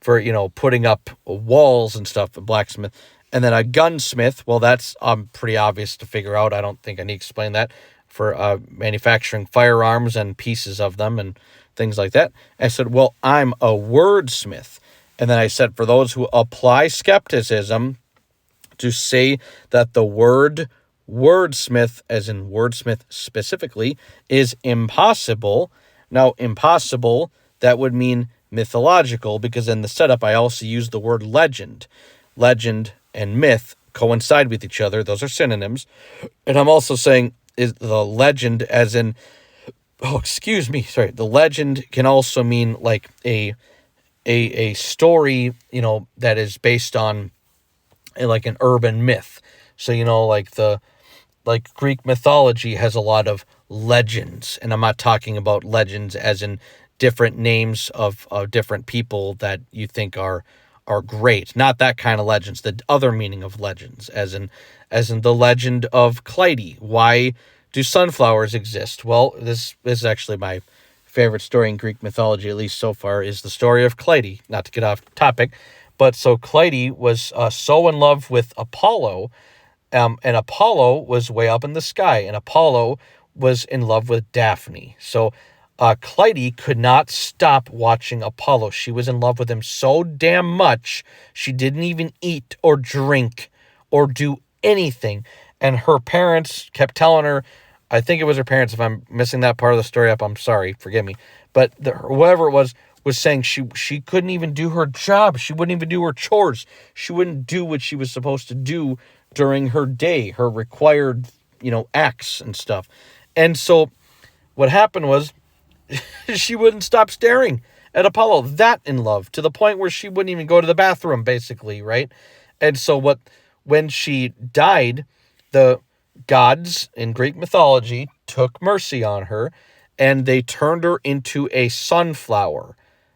S1: putting up walls and stuff, a blacksmith. And then a gunsmith, well, that's pretty obvious to figure out. I don't think I need to explain that. For manufacturing firearms and pieces of them and things like that. I said, well, I'm a wordsmith. And then I said, for those who apply skepticism to say that the word wordsmith, as in wordsmith specifically, is impossible. Now, impossible, that would mean mythological, because in the setup I also use the word legend. Legend and myth coincide with each other. Those are synonyms. And I'm also saying is the legend as in, the legend can also mean like a story, that is based on like an urban myth. So, like Greek mythology has a lot of legends, and I'm not talking about legends as in different names of different people that you think are great. Not that kind of legends. The other meaning of legends, as in the legend of Clytie. Why do sunflowers exist? Well, this is actually my favorite story in Greek mythology, at least so far, is the story of Clytie. Not to get off topic, but so Clytie was so in love with Apollo, and Apollo was way up in the sky, and Apollo was in love with Daphne. So Clytie could not stop watching Apollo. She was in love with him so damn much, she didn't even eat or drink or do anything. And her parents kept telling her, I think it was her parents, if I'm missing that part of the story up, I'm sorry, forgive me. But whoever it was saying she couldn't even do her job. She wouldn't even do her chores. She wouldn't do what she was supposed to do during her day, her required, acts and stuff. And so what happened was she wouldn't stop staring at Apollo, that in love, to the point where she wouldn't even go to the bathroom, basically, right? And so when she died, the gods in Greek mythology took mercy on her, and they turned her into a sunflower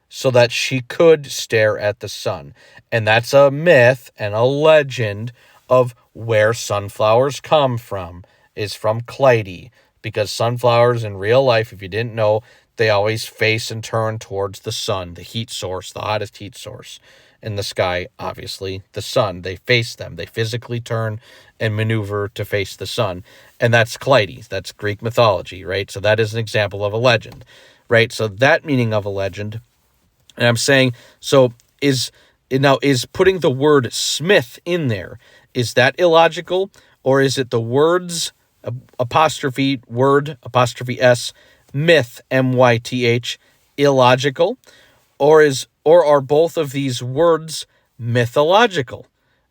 S1: so that she could stare at the sun. And that's a myth and a legend of where sunflowers come from, is from Clytie. Because sunflowers in real life, if you didn't know, they always face and turn towards the sun, the heat source, the hottest heat source in the sky, obviously, the sun. They face them. They physically turn and maneuver to face the sun. And that's Cleides. That's Greek mythology, right? So that is an example of a legend, right? So that meaning of a legend, and I'm saying, so is putting the word smith in there, is that illogical? Or is it the words, apostrophe word, apostrophe S, myth, M-Y-T-H, illogical? Or are both of these words mythological?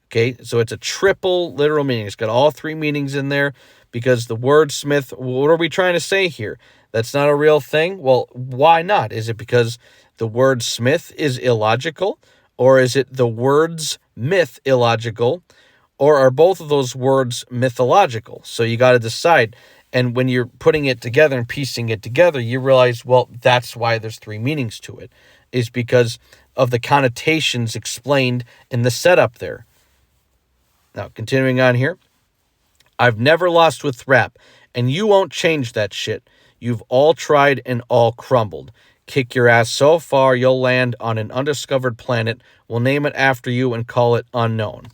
S1: Okay, so it's a triple literal meaning. It's got all three meanings in there because the word smith, what are we trying to say here? That's not a real thing? Well, why not? Is it because the word smith is illogical? Or is it the words myth illogical? Or are both of those words mythological? So you got to decide. And when you're putting it together and piecing it together, you realize, well, that's why there's three meanings to it, is because of the connotations explained in the setup there. Now, continuing on here. I've never lost with rap, and you won't change that shit. You've all tried and all crumbled. Kick your ass so far you'll land on an undiscovered planet. We'll name it after you and call it Unknown.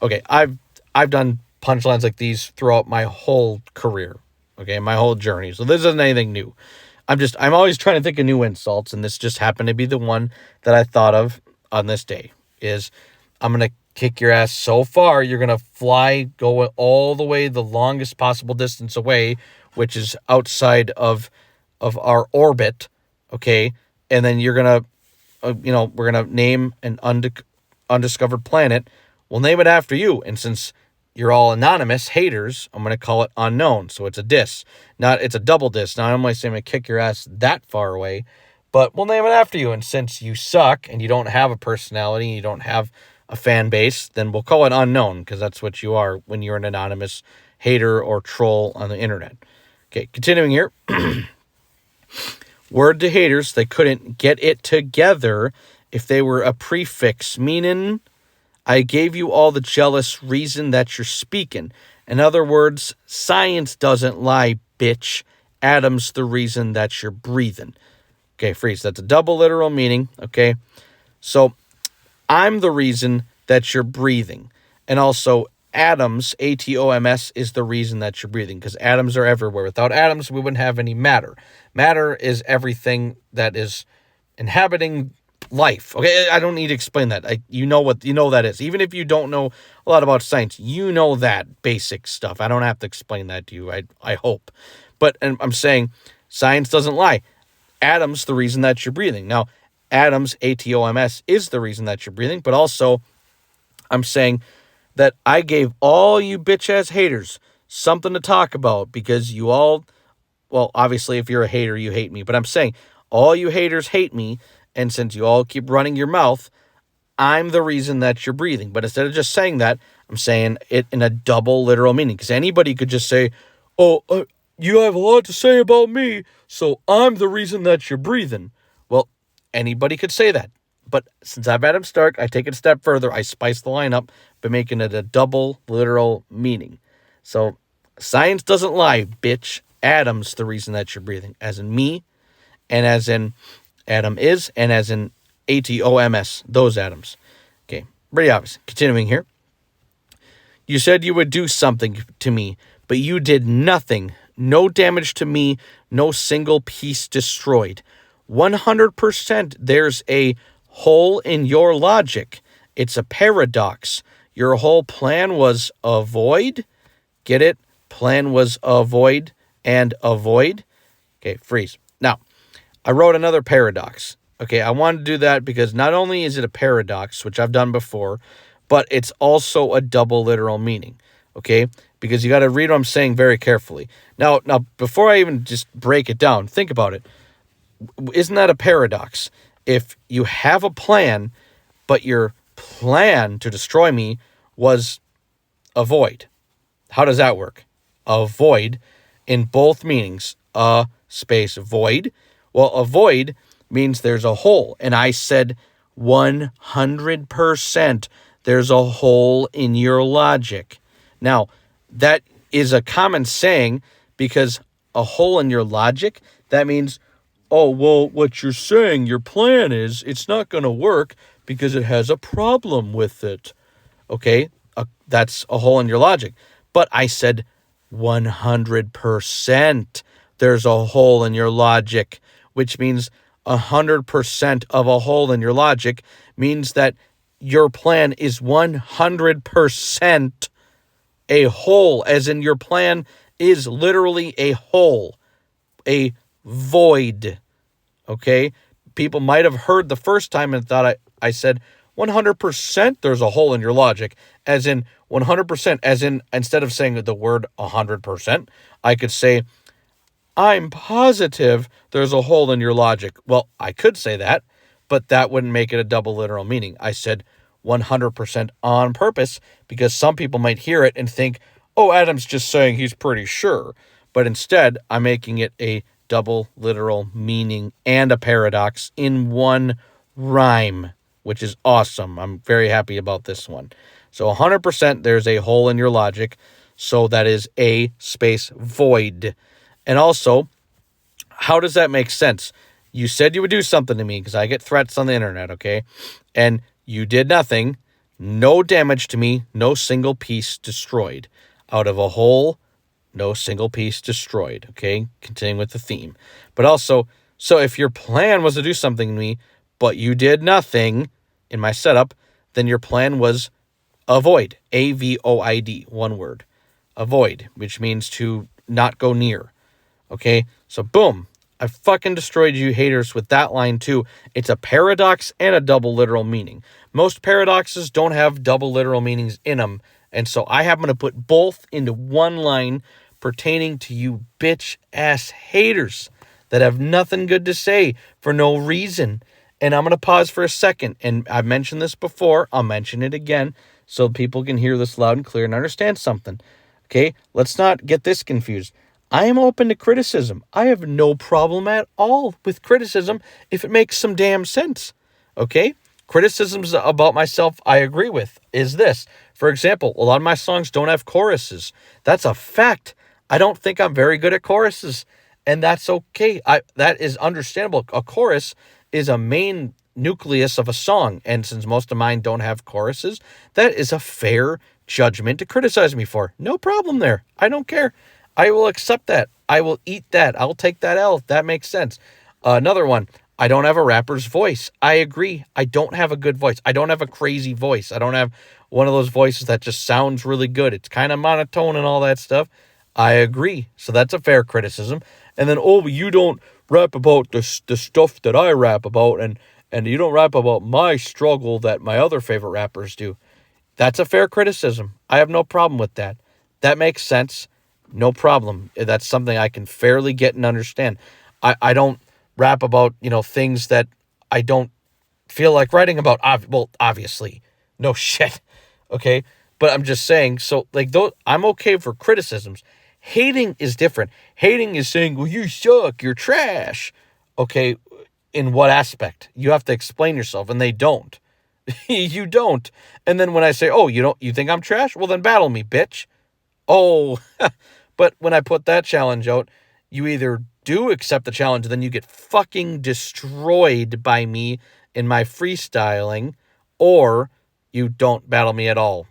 S1: Okay, I've done punchlines like these throughout my whole career, okay, my whole journey. So this isn't anything new. I'm always trying to think of new insults, and this just happened to be the one that I thought of on this day, is I'm going to kick your ass so far, you're going to fly, go all the way the longest possible distance away, which is outside of our orbit, okay, and then you're going to, we're going to name an undiscovered planet. We'll name it after you, and since you're all anonymous haters, I'm going to call it Unknown. So it's a diss. It's a double diss. Not only saying I'm going to kick your ass that far away, but we'll name it after you. And since you suck and you don't have a personality, you don't have a fan base, then we'll call it Unknown, because that's what you are when you're an anonymous hater or troll on the internet. Okay, continuing here. Word to haters, they couldn't get it together if they were a prefix, meaning I gave you all the jealous reason that you're speaking. In other words, science doesn't lie, bitch. Atoms the reason that you're breathing. Okay, freeze. That's a double literal meaning, okay? So, I'm the reason that you're breathing. And also, atoms, A-T-O-M-S, is the reason that you're breathing, because atoms are everywhere. Without atoms, we wouldn't have any matter. Matter is everything that is inhabiting life. Okay, I don't need to explain that. You know that is. Even if you don't know a lot about science, you know that basic stuff. I don't have to explain that to you. I hope. But I'm saying science doesn't lie. Atoms the reason that you're breathing. Now, atoms, A-T-O-M-S, is the reason that you're breathing, but also I'm saying that I gave all you bitch-ass haters something to talk about, because you all, well, obviously if you're a hater, you hate me, but I'm saying all you haters hate me. And since you all keep running your mouth, I'm the reason that you're breathing. But instead of just saying that, I'm saying it in a double literal meaning. Because anybody could just say, you have a lot to say about me, so I'm the reason that you're breathing. Well, anybody could say that. But since I'm Adam Stark, I take it a step further. I spice the line up by making it a double literal meaning. So science doesn't lie, bitch. Atoms the reason that you're breathing. As in me, and as in atom is, and as in A-T-O-M-S, those atoms. Okay, pretty obvious. Continuing here. You said you would do something to me, but you did nothing. No damage to me, no single piece destroyed. 100% there's a hole in your logic. It's a paradox. Your whole plan was avoid. Get it? Plan was avoid and avoid. Okay, freeze. Now, I wrote another paradox. Okay, I wanted to do that because not only is it a paradox, which I've done before, but it's also a double literal meaning. Okay, because you got to read what I'm saying very carefully. Now, before I even just break it down, think about it. Isn't that a paradox? If you have a plan, but your plan to destroy me was avoid. How does that work? Avoid in both meanings. Space void. Well, avoid means there's a hole. And I said 100% there's a hole in your logic. Now, that is a common saying, because a hole in your logic, that means, oh, well, what you're saying, your plan is, it's not going to work because it has a problem with it. Okay, that's a hole in your logic. But I said 100% there's a hole in your logic, which means 100% of a hole in your logic means that your plan is 100% a hole, as in your plan is literally a hole, a void. Okay? People might have heard the first time and thought I said 100% there's a hole in your logic, as in 100%, as in instead of saying the word 100%, I could say, I'm positive there's a hole in your logic. Well, I could say that, but that wouldn't make it a double literal meaning. I said 100% on purpose because some people might hear it and think, oh, Adam's just saying he's pretty sure. But instead, I'm making it a double literal meaning and a paradox in one rhyme, which is awesome. I'm very happy about this one. So 100% there's a hole in your logic. So that is a space void. And also, how does that make sense? You said you would do something to me because I get threats on the internet, okay? And you did nothing. No damage to me. No single piece destroyed. Out of a hole, no single piece destroyed, okay? Continuing with the theme. But also, so if your plan was to do something to me, but you did nothing in my setup, then your plan was avoid. A-V-O-I-D, one word. Avoid, which means to not go near. Okay, so boom, I fucking destroyed you haters with that line too. It's a paradox and a double literal meaning. Most paradoxes don't have double literal meanings in them, and so I happen to put both into one line pertaining to you bitch-ass haters that have nothing good to say for no reason. And I'm going to pause for a second, and I've mentioned this before, I'll mention it again, so people can hear this loud and clear and understand something. Okay, let's not get this confused. I am open to criticism. I have no problem at all with criticism if it makes some damn sense. Okay? Criticisms about myself I agree with is this. For example, a lot of my songs don't have choruses. That's a fact. I don't think I'm very good at choruses. And that's okay. That is understandable. A chorus is a main nucleus of a song. And since most of mine don't have choruses, that is a fair judgment to criticize me for. No problem there. I don't care. I will accept that. I will eat that. I'll take that L. That makes sense. Another one. I don't have a rapper's voice. I agree. I don't have a good voice. I don't have a crazy voice. I don't have one of those voices that just sounds really good. It's kind of monotone and all that stuff. I agree. So that's a fair criticism. And then, oh, you don't rap about the stuff that I rap about, and you don't rap about my struggle that my other favorite rappers do. That's a fair criticism. I have no problem with that. That makes sense. No problem. That's something I can fairly get and understand. I don't rap about, things that I don't feel like writing about. Well, obviously. No shit. Okay? But I'm just saying, so, I'm okay for criticisms. Hating is different. Hating is saying, well, you suck, you're trash. Okay, in what aspect? You have to explain yourself, and they don't. You don't. And then when I say, oh, you think I'm trash? Well, then battle me, bitch. Oh, but when I put that challenge out, you either do accept the challenge, then you get fucking destroyed by me in my freestyling, or you don't battle me at all.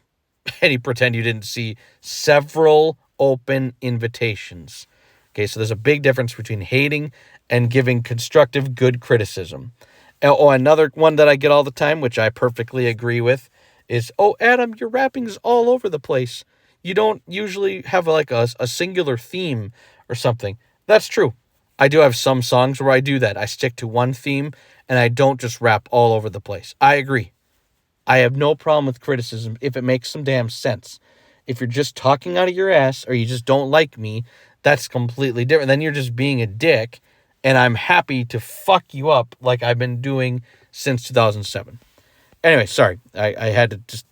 S1: And you pretend you didn't see several open invitations. Okay, so there's a big difference between hating and giving constructive, good criticism. Oh, another one that I get all the time, which I perfectly agree with, is, oh, Adam, your rapping's all over the place. You don't usually have a singular theme or something. That's true. I do have some songs where I do that. I stick to one theme and I don't just rap all over the place. I agree. I have no problem with criticism if it makes some damn sense. If you're just talking out of your ass or you just don't like me, that's completely different. Then you're just being a dick, and I'm happy to fuck you up like I've been doing since 2007. Anyway, sorry. I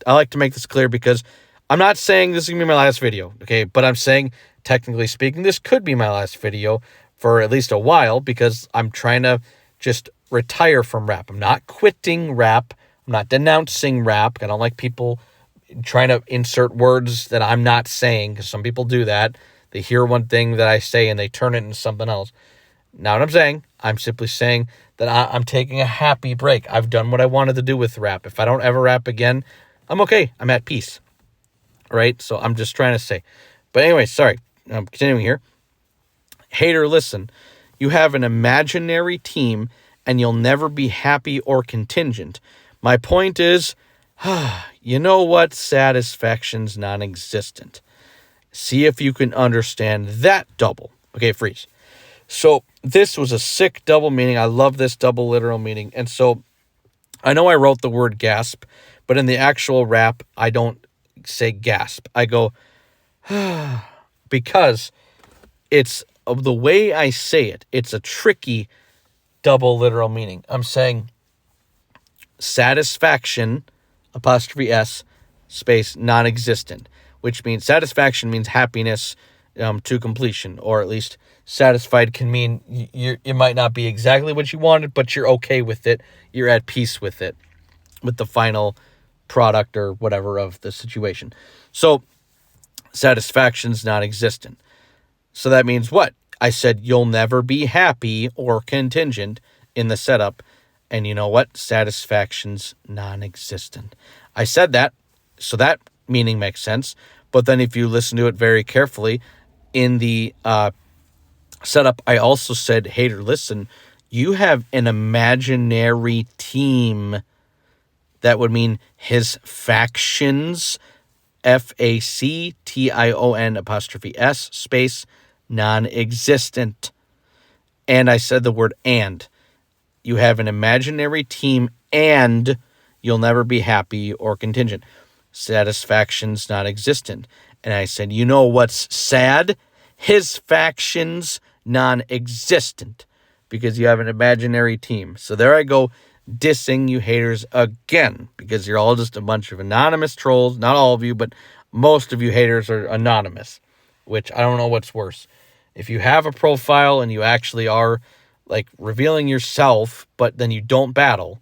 S1: like to make this clear because I'm not saying this is going to be my last video, okay? But I'm saying, technically speaking, this could be my last video for at least a while because I'm trying to just retire from rap. I'm not quitting rap. I'm not denouncing rap. I don't like people trying to insert words that I'm not saying because some people do that. They hear one thing that I say and they turn it into something else. Not what I'm saying. I'm simply saying that I'm taking a happy break. I've done what I wanted to do with rap. If I don't ever rap again, I'm okay. I'm at peace. Right? So I'm just trying to say. But anyway, sorry. I'm continuing here. Hater, listen. You have an imaginary team and you'll never be happy or contingent. My point is, you know what? Satisfaction's non-existent. See if you can understand that double. Okay, freeze. So this was a sick double meaning. I love this double literal meaning. And so I know I wrote the word gasp, but in the actual rap, I don't say gasp. I go, because it's of the way I say it. It's a tricky double literal meaning. I'm saying satisfaction, apostrophe S, space, non-existent, which means satisfaction means happiness to completion, or at least satisfied can mean it might not be exactly what you wanted, but you're okay with it. You're at peace with it, with the final product or whatever of the situation. So satisfaction's non-existent. So that means what? I said you'll never be happy or contingent in the setup. And you know what? Satisfaction's non-existent. I said that, so that meaning makes sense. But then if you listen to it very carefully, in the setup, I also said, hater, listen, you have an imaginary team. That would mean his factions, FACTION apostrophe S space non-existent. And I said the word and. You have an imaginary team and you'll never be happy or contingent. Satisfaction's non-existent. And I said, you know what's sad? His faction's non-existent because you have an imaginary team. So there I go, dissing you haters again, because you're all just a bunch of anonymous trolls. Not all of you, but most of you haters are anonymous, which I don't know what's worse. If you have a profile and you actually are like revealing yourself, but then you don't battle,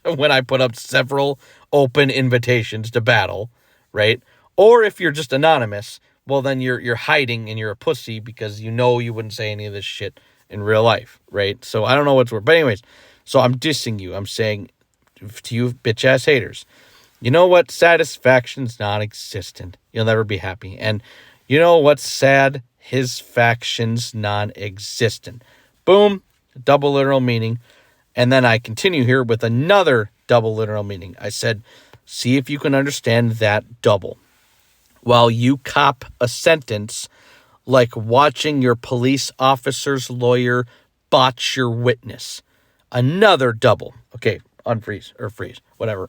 S1: when I put up several open invitations to battle, right? Or if you're just anonymous, well, then you're hiding and you're a pussy because you know you wouldn't say any of this shit in real life, right? So I don't know what's worse. But anyways, so I'm dissing you. I'm saying to you bitch-ass haters, you know what? Satisfaction's non-existent. You'll never be happy. And you know what's sad? His faction's non-existent. Boom, double literal meaning. And then I continue here with another double literal meaning. I said, see if you can understand that double. While you cop a sentence like watching your police officer's lawyer botch your witness. Another double. Okay, unfreeze or freeze, whatever.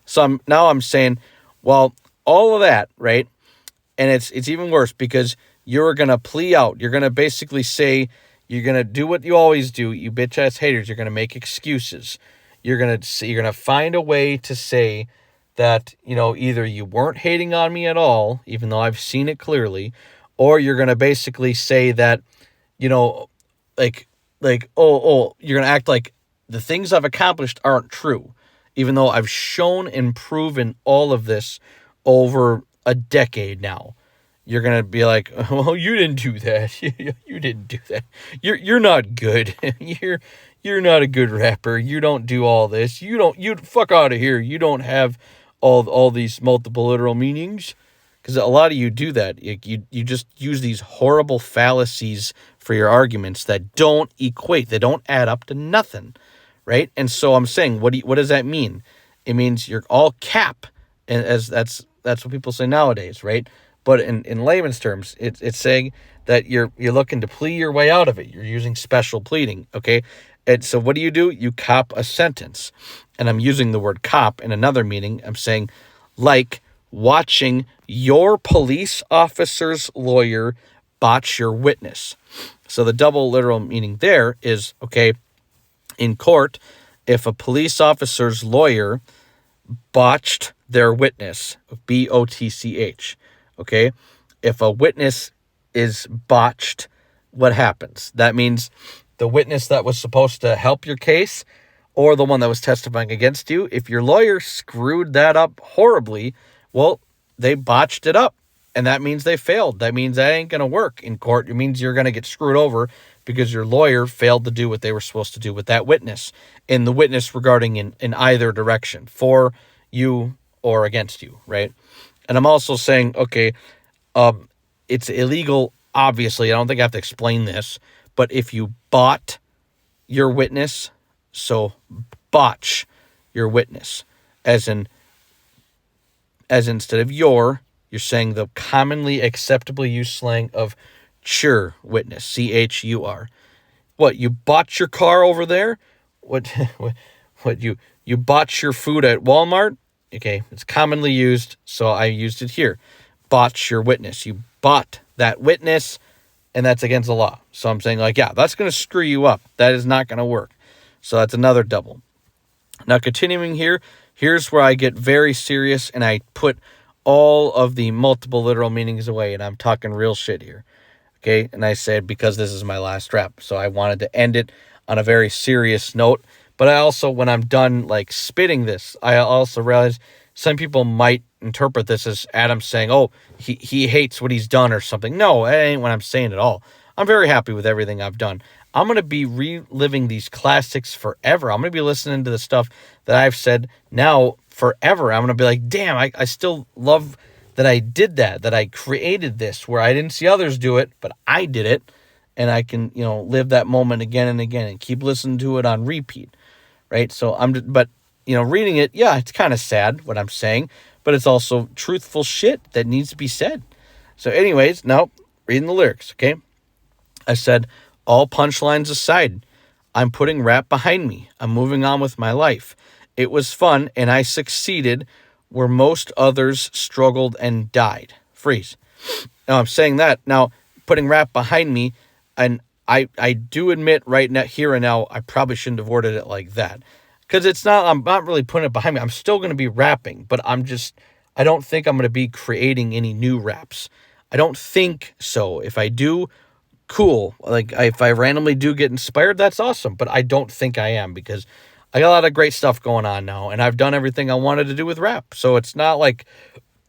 S1: So I'm saying, well, all of that, right? And it's even worse because you're going to plea out. You're going to basically say, you're going to do what you always do, you bitch-ass haters. You're going to make excuses. You're going to find a way to say that, either you weren't hating on me at all, even though I've seen it clearly, or you're going to basically say that, you're going to act like the things I've accomplished aren't true, even though I've shown and proven all of this over a decade now. You're going to be like, well, you didn't do that. You didn't do that. You're not good. You're not a good rapper. You don't do all this. You fuck out of here. You don't have all these multiple literal meanings. Because a lot of you do that. You just use these horrible fallacies for your arguments that don't equate. They don't add up to nothing, right? And so I'm saying, what does that mean? It means you're all cap, and as that's what people say nowadays, right? But in layman's terms, it's saying that you're looking to plea your way out of it. You're using special pleading, okay? And so what do? You cop a sentence. And I'm using the word cop in another meaning. I'm saying like watching your police officer's lawyer botch your witness. So the double literal meaning there is, okay, in court, if a police officer's lawyer botched their witness, BOTCH, okay, if a witness is botched, what happens? That means the witness that was supposed to help your case or the one that was testifying against you, if your lawyer screwed that up horribly, well, they botched it up. And that means they failed. That means that ain't going to work in court. It means you're going to get screwed over because your lawyer failed to do what they were supposed to do with that witness, in the witness regarding in either direction, for you or against you, right? And I'm also saying, okay, it's illegal, obviously. I don't think I have to explain this, but if you bought your witness, so botch your witness, as instead of you're saying the commonly acceptably used slang of chur witness, C-H-U-R. What, you bought your car over there? What you bought your food at Walmart? Okay, it's commonly used, so I used it here. Botch your witness. You bought that witness, and that's against the law. So I'm saying, like, yeah, that's going to screw you up. That is not going to work. So that's another double. Now, continuing here, here's where I get very serious, and I put all of the multiple literal meanings away, and I'm talking real shit here. Okay, and I said, because this is my last rep, so I wanted to end it on a very serious note. But I also, when I'm done, like, spitting this, I also realize some people might interpret this as Adam saying, oh, he hates what he's done or something. No, that ain't what I'm saying at all. I'm very happy with everything I've done. I'm going to be reliving these classics forever. I'm going to be listening to the stuff that I've said now forever. I'm going to be like, damn, I still love that I did that I created this, where I didn't see others do it, but I did it. And I can, live that moment again and again and keep listening to it on repeat. Right? So reading it, yeah, it's kind of sad what I'm saying, but it's also truthful shit that needs to be said. So anyways, now reading the lyrics, okay? I said, all punchlines aside, I'm putting rap behind me. I'm moving on with my life. It was fun, and I succeeded where most others struggled and died. Freeze. Now, I'm saying that. Now, putting rap behind me, and I do admit right now, here and now, I probably shouldn't have worded it like that. Because I'm not really putting it behind me. I'm still going to be rapping, but I don't think I'm going to be creating any new raps. I don't think so. If I do, cool. Like, if I randomly do get inspired, that's awesome. But I don't think I am, because I got a lot of great stuff going on now, and I've done everything I wanted to do with rap. So it's not like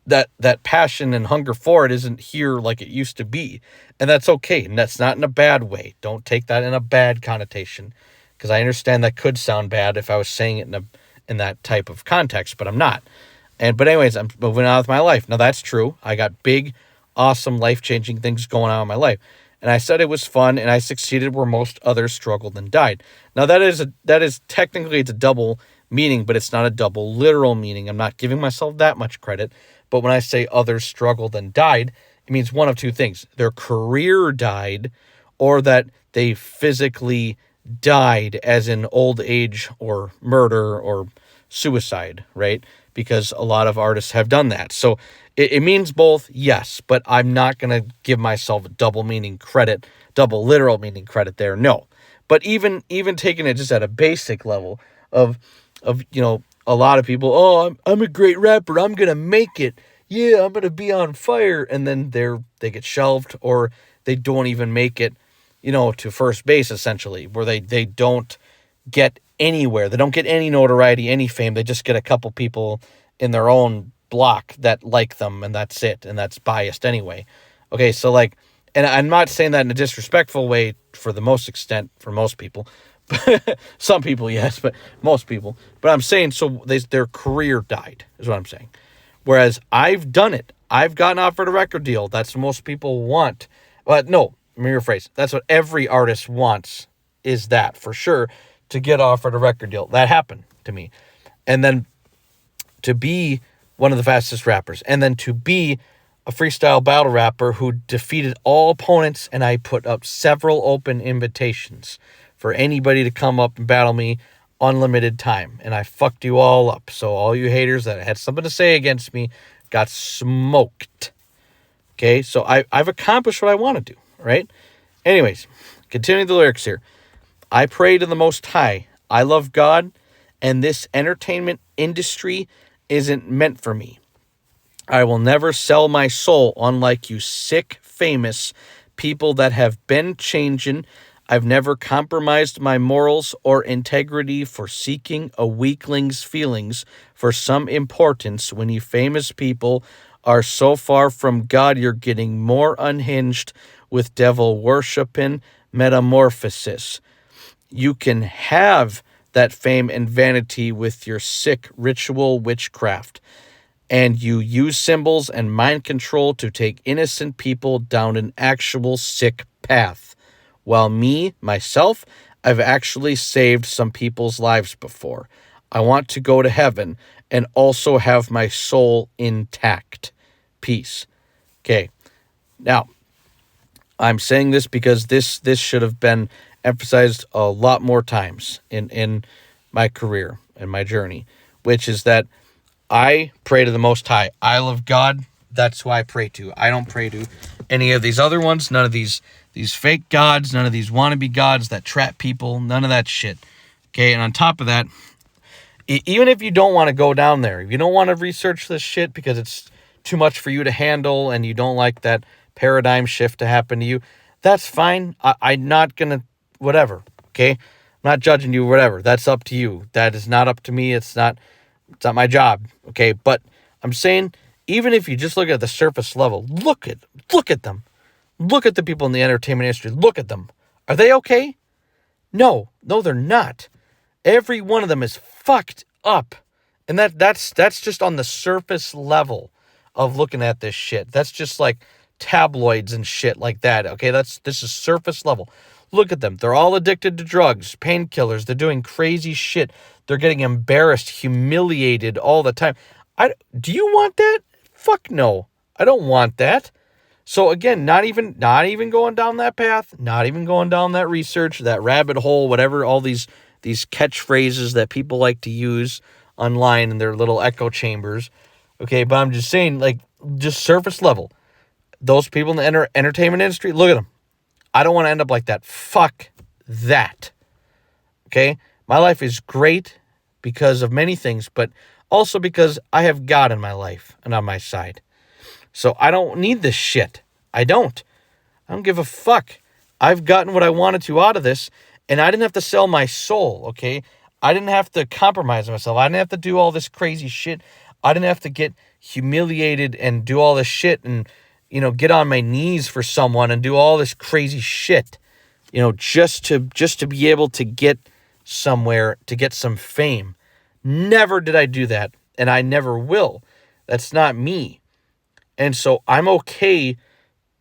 S1: that passion and hunger for it isn't here like it used to be. And that's okay. And that's not in a bad way. Don't take that in a bad connotation, because I understand that could sound bad if I was saying it in that type of context, but I'm not. But anyways, I'm moving on with my life. Now, that's true. I got big, awesome, life-changing things going on in my life. And I said it was fun, and I succeeded where most others struggled and died. Now, that is technically, it's a double meaning, but it's not a double literal meaning. I'm not giving myself that much credit. But when I say others struggled and died, it means one of two things. Their career died, or that they physically died, as in old age or murder or suicide, right? Because a lot of artists have done that. So it means both, yes, but I'm not going to give myself a double literal meaning credit there, no. But even taking it just at a basic level of a lot of people, oh, I'm a great rapper, I'm going to make it, yeah, I'm going to be on fire, and then they get shelved, or they don't even make it, to first base, essentially, where they don't get anywhere. They don't get any notoriety, any fame. They just get a couple people in their own block that like them, and that's it, and that's biased anyway. Okay, so and I'm not saying that in a disrespectful way for the most extent, for most people. Some people, yes, but most people. But I'm saying, so their career died, is what I'm saying. Whereas I've done it. I've gotten offered a record deal. That's what most people want. But no, let me rephrase. That's what every artist wants, is that, for sure, to get offered a record deal. That happened to me. And then to be one of the fastest rappers, and then to be a freestyle battle rapper who defeated all opponents, and I put up several open invitations for anybody to come up and battle me, unlimited time, and I fucked you all up. So all you haters that had something to say against me got smoked. Okay, so I've accomplished what I want to do, right? Anyways, continuing the lyrics here. I pray to the Most High. I love God, and this entertainment industry isn't meant for me. I will never sell my soul, unlike you sick, famous people that have been changing. I've never compromised my morals or integrity for seeking a weakling's feelings for some importance when you famous people are so far from God, you're getting more unhinged with devil worship and metamorphosis. You can have that fame and vanity with your sick ritual witchcraft, and you use symbols and mind control to take innocent people down an actual sick path. While myself, I've actually saved some people's lives before. I want to go to heaven and also have my soul intact. Peace. Okay. Now, I'm saying this because this should have been emphasized a lot more times in my career and my journey, which is that I pray to the Most High. I love God. That's who I pray to. I don't pray to any of these other ones, none of these fake gods, none of these wannabe gods that trap people, none of that shit. Okay, and on top of that, even if you don't want to go down there, if you don't want to research this shit because it's too much for you to handle and you don't like that paradigm shift to happen to you, that's fine. I'm not going to, whatever, okay? I'm not judging you, whatever. That's up to you. That is not up to me. It's not my job, okay? But I'm saying, even if you just look at the surface level, look at them. Look at the people in the entertainment industry. Look at them. Are they okay? No, they're not. Every one of them is fucked up. And that's just on the surface level of looking at this shit. That's just like tabloids and shit like that. Okay, this is surface level. Look at them. They're all addicted to drugs, painkillers. They're doing crazy shit. They're getting embarrassed, humiliated all the time. Do you want that? Fuck no. I don't want that. So again, not even going down that path, not even going down that research, that rabbit hole, whatever, all these catchphrases that people like to use online in their little echo chambers. Okay, but I'm just saying, like, just surface level. Those people in the entertainment industry, look at them. I don't want to end up like that. Fuck that. Okay? My life is great because of many things, but also because I have God in my life and on my side. So I don't need this shit. I don't give a fuck. I've gotten what I wanted to out of this, and I didn't have to sell my soul, okay? I didn't have to compromise myself. I didn't have to do all this crazy shit. I didn't have to get humiliated and do all this shit and, get on my knees for someone and do all this crazy shit, just to be able to get somewhere, to get some fame. Never did I do that, and I never will. That's not me. And so I'm okay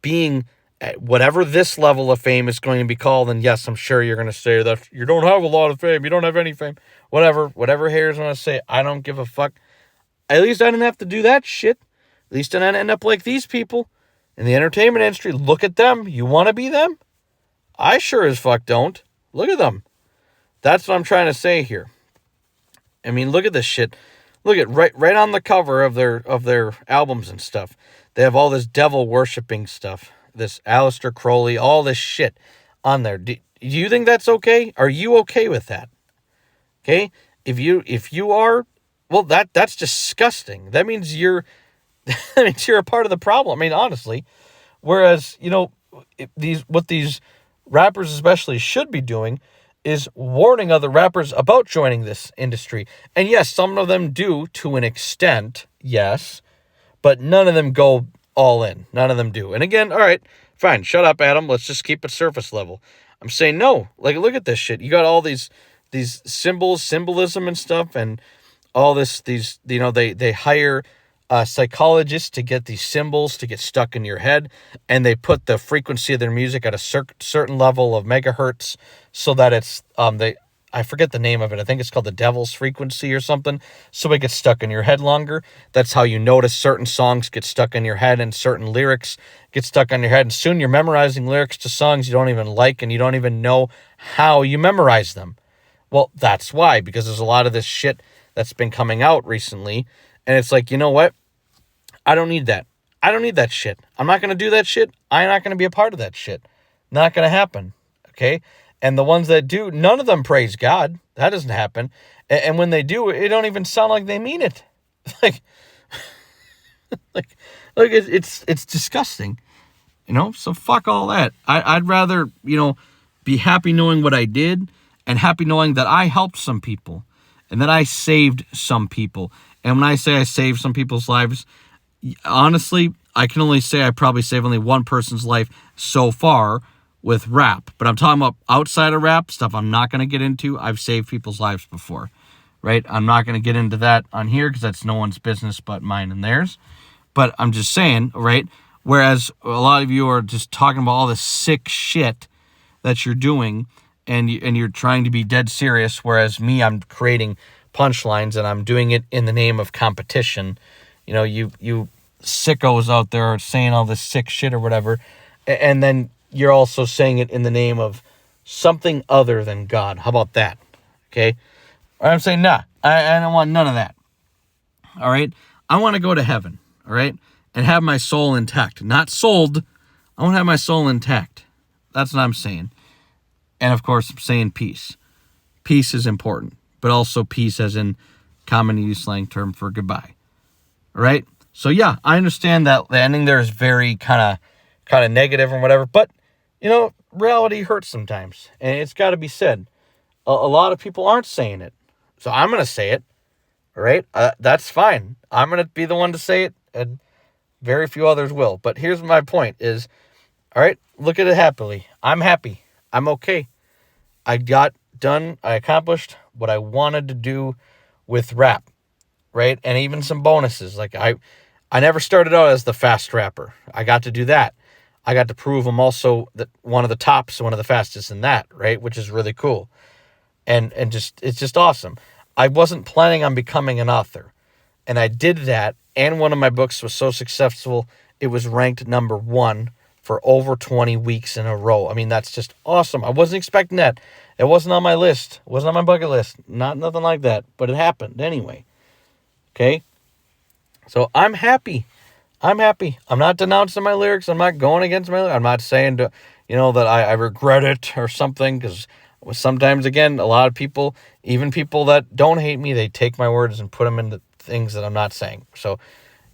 S1: being at whatever this level of fame is going to be called. And yes, I'm sure you're going to say that you don't have a lot of fame. You don't have any fame. Whatever haters want to say, I don't give a fuck. At least I didn't have to do that shit. At least I didn't end up like these people in the entertainment industry. Look at them. You want to be them? I sure as fuck don't. Look at them. That's what I'm trying to say here. I mean, look at this shit. Look at right on the cover of their albums and stuff. They have all this devil worshipping stuff. This Aleister Crowley, all this shit on there. Do you think that's okay? Are you okay with that? Okay? If you are, well, that's disgusting. That means you're a part of the problem. I mean, honestly. Whereas, what these rappers especially should be doing is warning other rappers about joining this industry. And yes, some of them do to an extent, yes, but none of them go all in. None of them do. And again, all right, fine, shut up, Adam. Let's just keep it surface level. I'm saying no. Like, look at this shit. You got all these symbolism and stuff, and all they hire psychologists to get these symbols to get stuck in your head, and they put the frequency of their music at a certain level of megahertz so that it's I forget the name of it. I think it's called the devil's frequency or something, so it gets stuck in your head longer. That's how you notice certain songs get stuck in your head and certain lyrics get stuck on your head, and soon you're memorizing lyrics to songs you don't even like, and you don't even know how you memorize them. Well, that's why, because there's a lot of this shit that's been coming out recently. And it's like, you know what? I don't need that. I don't need that shit. I'm not going to do that shit. I'm not going to be a part of that shit. Not going to happen. Okay? And the ones that do, none of them praise God. That doesn't happen. And when they do, it don't even sound like they mean it. like it's disgusting. So fuck all that. I'd rather, be happy knowing what I did and happy knowing that I helped some people and that I saved some people. And when I say I saved some people's lives, honestly, I can only say I probably saved only one person's life so far with rap. But I'm talking about outside of rap, stuff I'm not going to get into. I've saved people's lives before, right? I'm not going to get into that on here because that's no one's business but mine and theirs. But I'm just saying, right? Whereas a lot of you are just talking about all this sick shit that you're doing, and you're trying to be dead serious, whereas me, I'm creating punchlines, and I'm doing it in the name of competition. You know, you sickos out there are saying all this sick shit or whatever, and then you're also saying it in the name of something other than God. How about that? Okay? I'm saying, nah, I don't want none of that. All right? I want to go to heaven, all right? And have my soul intact. Not sold. I want to have my soul intact. That's what I'm saying. And of course, I'm saying peace. Peace is important, but also peace as in common use slang term for goodbye. All right? So yeah, I understand that the ending there is very kind of negative or whatever, but you know, reality hurts sometimes, and it's got to be said. A lot of people aren't saying it, so I'm going to say it. All right? That's fine. I'm going to be the one to say it, and very few others will. But here's my point is, all right, look at it happily. I'm happy. I'm okay. I got done. I accomplished what I wanted to do with rap, right? And even some bonuses. Like I never started out as the fast rapper. I got to do that. I got to prove I'm also one of the tops, one of the fastest in that, right? Which is really cool. And just it's just awesome. I wasn't planning on becoming an author. And I did that. And one of my books was so successful, it was ranked number 1 for over 20 weeks in a row. I mean, that's just awesome. I wasn't expecting that. It wasn't on my list. It wasn't on my bucket list. Nothing like that. But it happened anyway. Okay? So I'm happy. I'm happy. I'm not denouncing my lyrics. I'm not going against my lyrics. I'm not saying that I regret it or something, because sometimes, again, a lot of people, even people that don't hate me, they take my words and put them into things that I'm not saying. So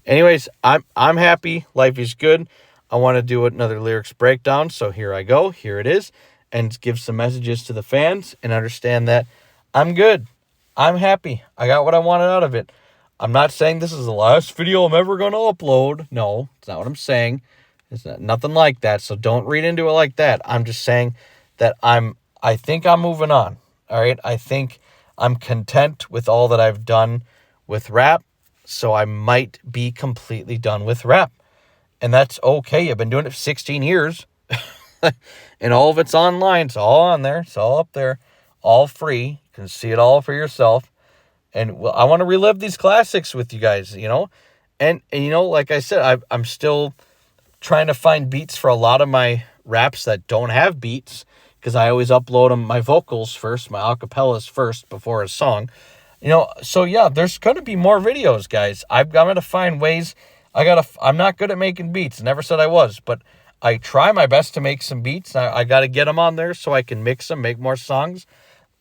S1: anyways, I'm happy. Life is good. I want to do another lyrics breakdown. So here I go. Here it is. And give some messages to the fans and understand that I'm good. I'm happy. I got what I wanted out of it. I'm not saying this is the last video I'm ever going to upload. No, it's not what I'm saying. It's nothing like that. So don't read into it like that. I'm just saying that I think I'm moving on. All right. I think I'm content with all that I've done with rap. So I might be completely done with rap. And that's okay. I've been doing it for 16 years. And all of it's online. It's all on there. It's all up there. All free. You can see it all for yourself. And well, I want to relive these classics with you guys, And like I said, I'm still trying to find beats for a lot of my raps that don't have beats, because I always upload them, my vocals first, my acapellas first before a song. So yeah, there's going to be more videos, guys. I'm going to find ways. I'm not good at making beats. Never said I was, but I try my best to make some beats. I got to get them on there so I can mix them, make more songs.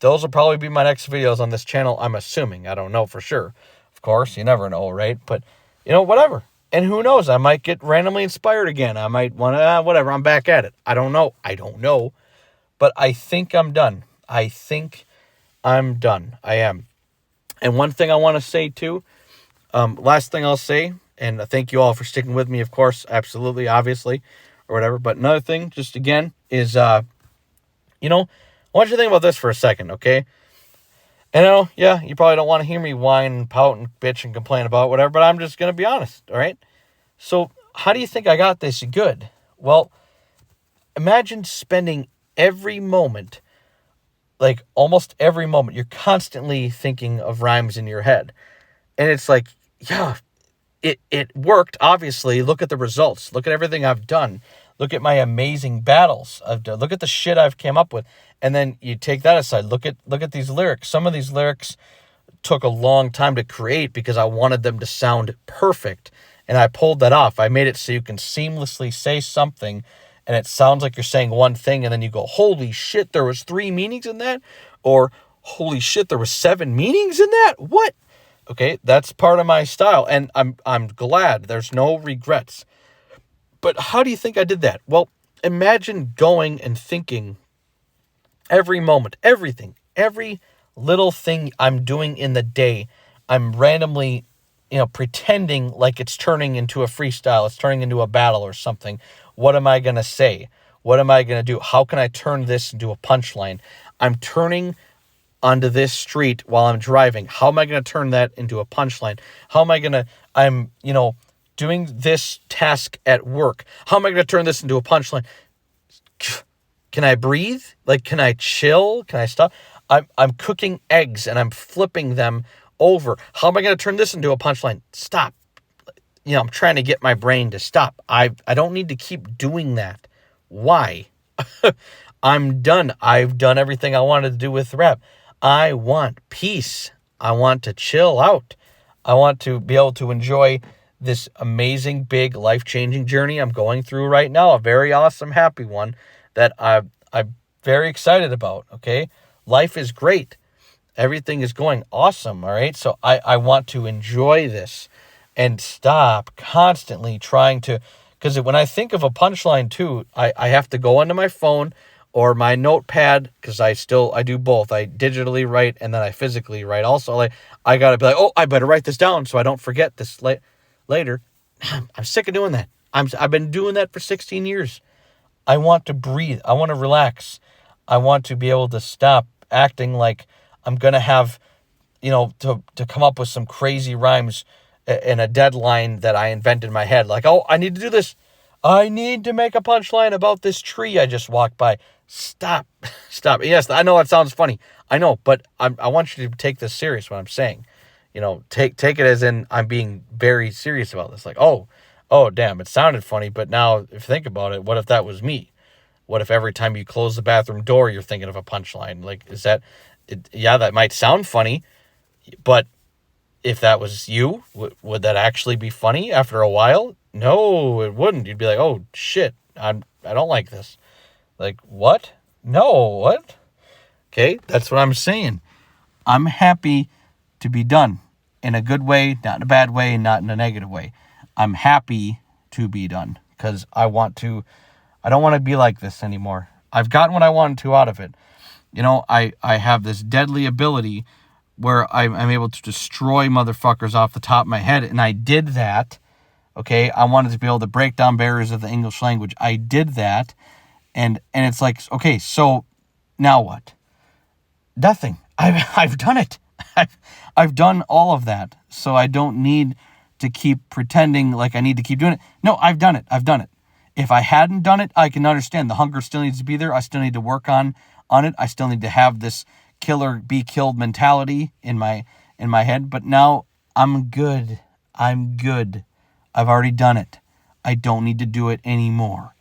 S1: Those will probably be my next videos on this channel, I'm assuming. I don't know for sure. Of course, you never know, right? But, whatever. And who knows? I might get randomly inspired again. I might want to, whatever, I'm back at it. I don't know. But I think I'm done. I am. And one thing I want to say, too, last thing I'll say, and thank you all for sticking with me, of course, absolutely, obviously, or whatever. But another thing, just again, is, I want you to think about this for a second, okay? And you probably don't want to hear me whine and pout and bitch and complain about whatever, but I'm just going to be honest, all right? So how do you think I got this good? Well, imagine spending every moment, like almost every moment, you're constantly thinking of rhymes in your head. And it's like, yeah, it worked, obviously. Look at the results. Look at everything I've done. Look at my amazing battles I've done. Look at the shit I've came up with. And then you take that aside. Look at these lyrics. Some of these lyrics took a long time to create because I wanted them to sound perfect. And I pulled that off. I made it so you can seamlessly say something and it sounds like you're saying one thing, and then you go, holy shit, there was 3 meanings in that? Or holy shit, there was 7 meanings in that? What? Okay, that's part of my style, and I'm glad. There's no regrets. But how do you think I did that? Well, imagine going and thinking every moment, everything, every little thing I'm doing in the day, I'm randomly, pretending like it's turning into a freestyle, it's turning into a battle or something. What am I going to say? What am I going to do? How can I turn this into a punchline? I'm turning onto this street while I'm driving. How am I going to turn that into a punchline? I'm doing this task at work. How am I going to turn this into a punchline? Can I breathe? Like, can I chill? Can I stop? I'm cooking eggs and I'm flipping them over. How am I going to turn this into a punchline? Stop. I'm trying to get my brain to stop. I don't need to keep doing that. Why? I'm done. I've done everything I wanted to do with rap. I want peace. I want to chill out. I want to be able to enjoy this amazing, big, life-changing journey I'm going through right now. A very awesome, happy one that I'm very excited about, okay? Life is great. Everything is going awesome, all right? So I want to enjoy this and stop constantly trying to, because when I think of a punchline too, I have to go onto my phone or my notepad, because I do both. I digitally write and then I physically write. Also, I got to be like, oh, I better write this down so I don't forget this later. I'm sick of doing that. I've been doing that for 16 years. I want to breathe. I want to relax. I want to be able to stop acting like I'm going to have, to come up with some crazy rhymes in a deadline that I invented in my head. Like, oh, I need to do this. I need to make a punchline about this tree I just walked by. Stop. Yes, I know that sounds funny. I know, but I want you to take this serious, what I'm saying. Take it as in I'm being very serious about this. Like, oh, damn, it sounded funny, but now if you think about it, what if that was me? What if every time you close the bathroom door, you're thinking of a punchline? Like, yeah, that might sound funny, but if that was you, would that actually be funny after a while? No, it wouldn't. You'd be like, oh, shit, I don't like this. Like, what? No, what? Okay, that's what I'm saying. I'm happy to be done in a good way, not in a bad way, not in a negative way. I'm happy to be done because I don't want to be like this anymore. I've gotten what I wanted to out of it. I have this deadly ability where I'm able to destroy motherfuckers off the top of my head, and I did that. Okay, I wanted to be able to break down barriers of the English language. I did that, and it's like, okay, so now what? Nothing. I've done it. I've done all of that, so I don't need to keep pretending like I need to keep doing it. No, I've done it. If I hadn't done it, I can understand. The hunger still needs to be there. I still need to work on it. I still need to have this kill or be killed mentality in my head. But now I'm good. I've already done it. I don't need to do it anymore.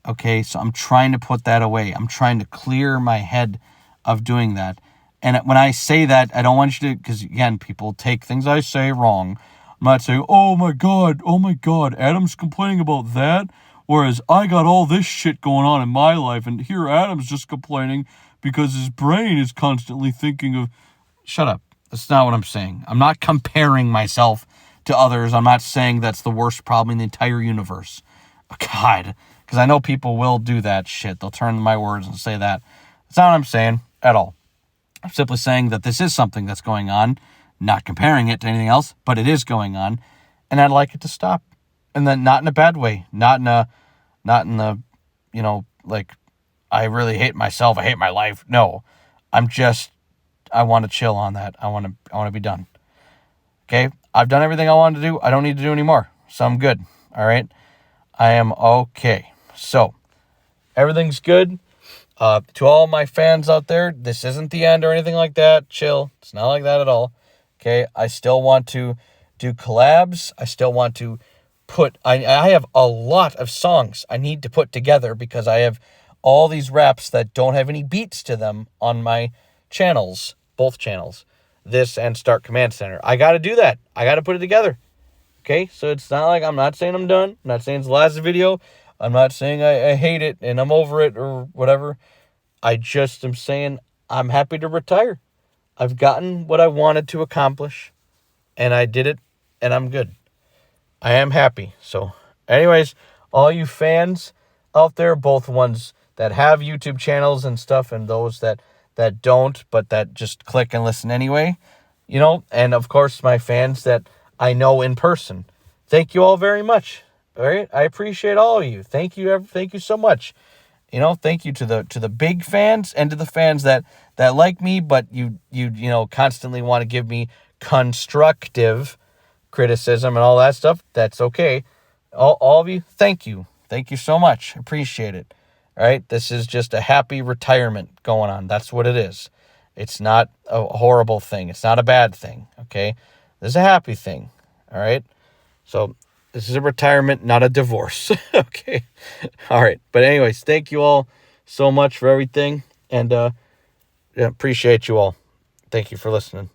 S1: Okay, so I'm trying to put that away. I'm trying to clear my head of doing that. And when I say that, I don't want you to, because again, people take things I say wrong. I'm not saying, oh my God, Adam's complaining about that, whereas I got all this shit going on in my life, and here Adam's just complaining because his brain is constantly thinking of... Shut up. That's not what I'm saying. I'm not comparing myself to others. I'm not saying that's the worst problem in the entire universe. Oh, God. Because I know people will do that shit. They'll turn my words and say that. That's not what I'm saying at all. I'm simply saying that this is something that's going on, not comparing it to anything else, but it is going on, and I'd like it to stop. And then not in a bad way, not in the, like, I really hate myself, I hate my life. No, I want to chill on that. I want to be done. Okay, I've done everything I wanted to do. I don't need to do anymore, so I'm good. All right, I am okay. So everything's good. To all my fans out there, this isn't the end or anything like that. Chill. It's not like that at all. Okay, I still want to do collabs. I still want to I have a lot of songs I need to put together because I have all these raps that don't have any beats to them on my channels, both channels, this and Start Command Center. I got to do that. I got to put it together. Okay, so it's not like I'm not saying I'm done. I'm not saying it's the last video. I'm not saying I hate it and I'm over it or whatever. I just am saying I'm happy to retire. I've gotten what I wanted to accomplish, and I did it, and I'm good. I am happy. So, anyways, all you fans out there, both ones that have YouTube channels and stuff, and those that don't, but that just click and listen anyway, and of course my fans that I know in person. Thank you all very much. All right, I appreciate all of you. Thank you so much. Thank you to the big fans and to the fans that like me, but you constantly want to give me constructive criticism and all that stuff. That's okay. All of you, thank you. Thank you so much. Appreciate it. All right, this is just a happy retirement going on. That's what it is. It's not a horrible thing. It's not a bad thing, okay? This is a happy thing, all right? So this is a retirement, not a divorce, okay? All right, but anyways, thank you all so much for everything, and appreciate you all. Thank you for listening.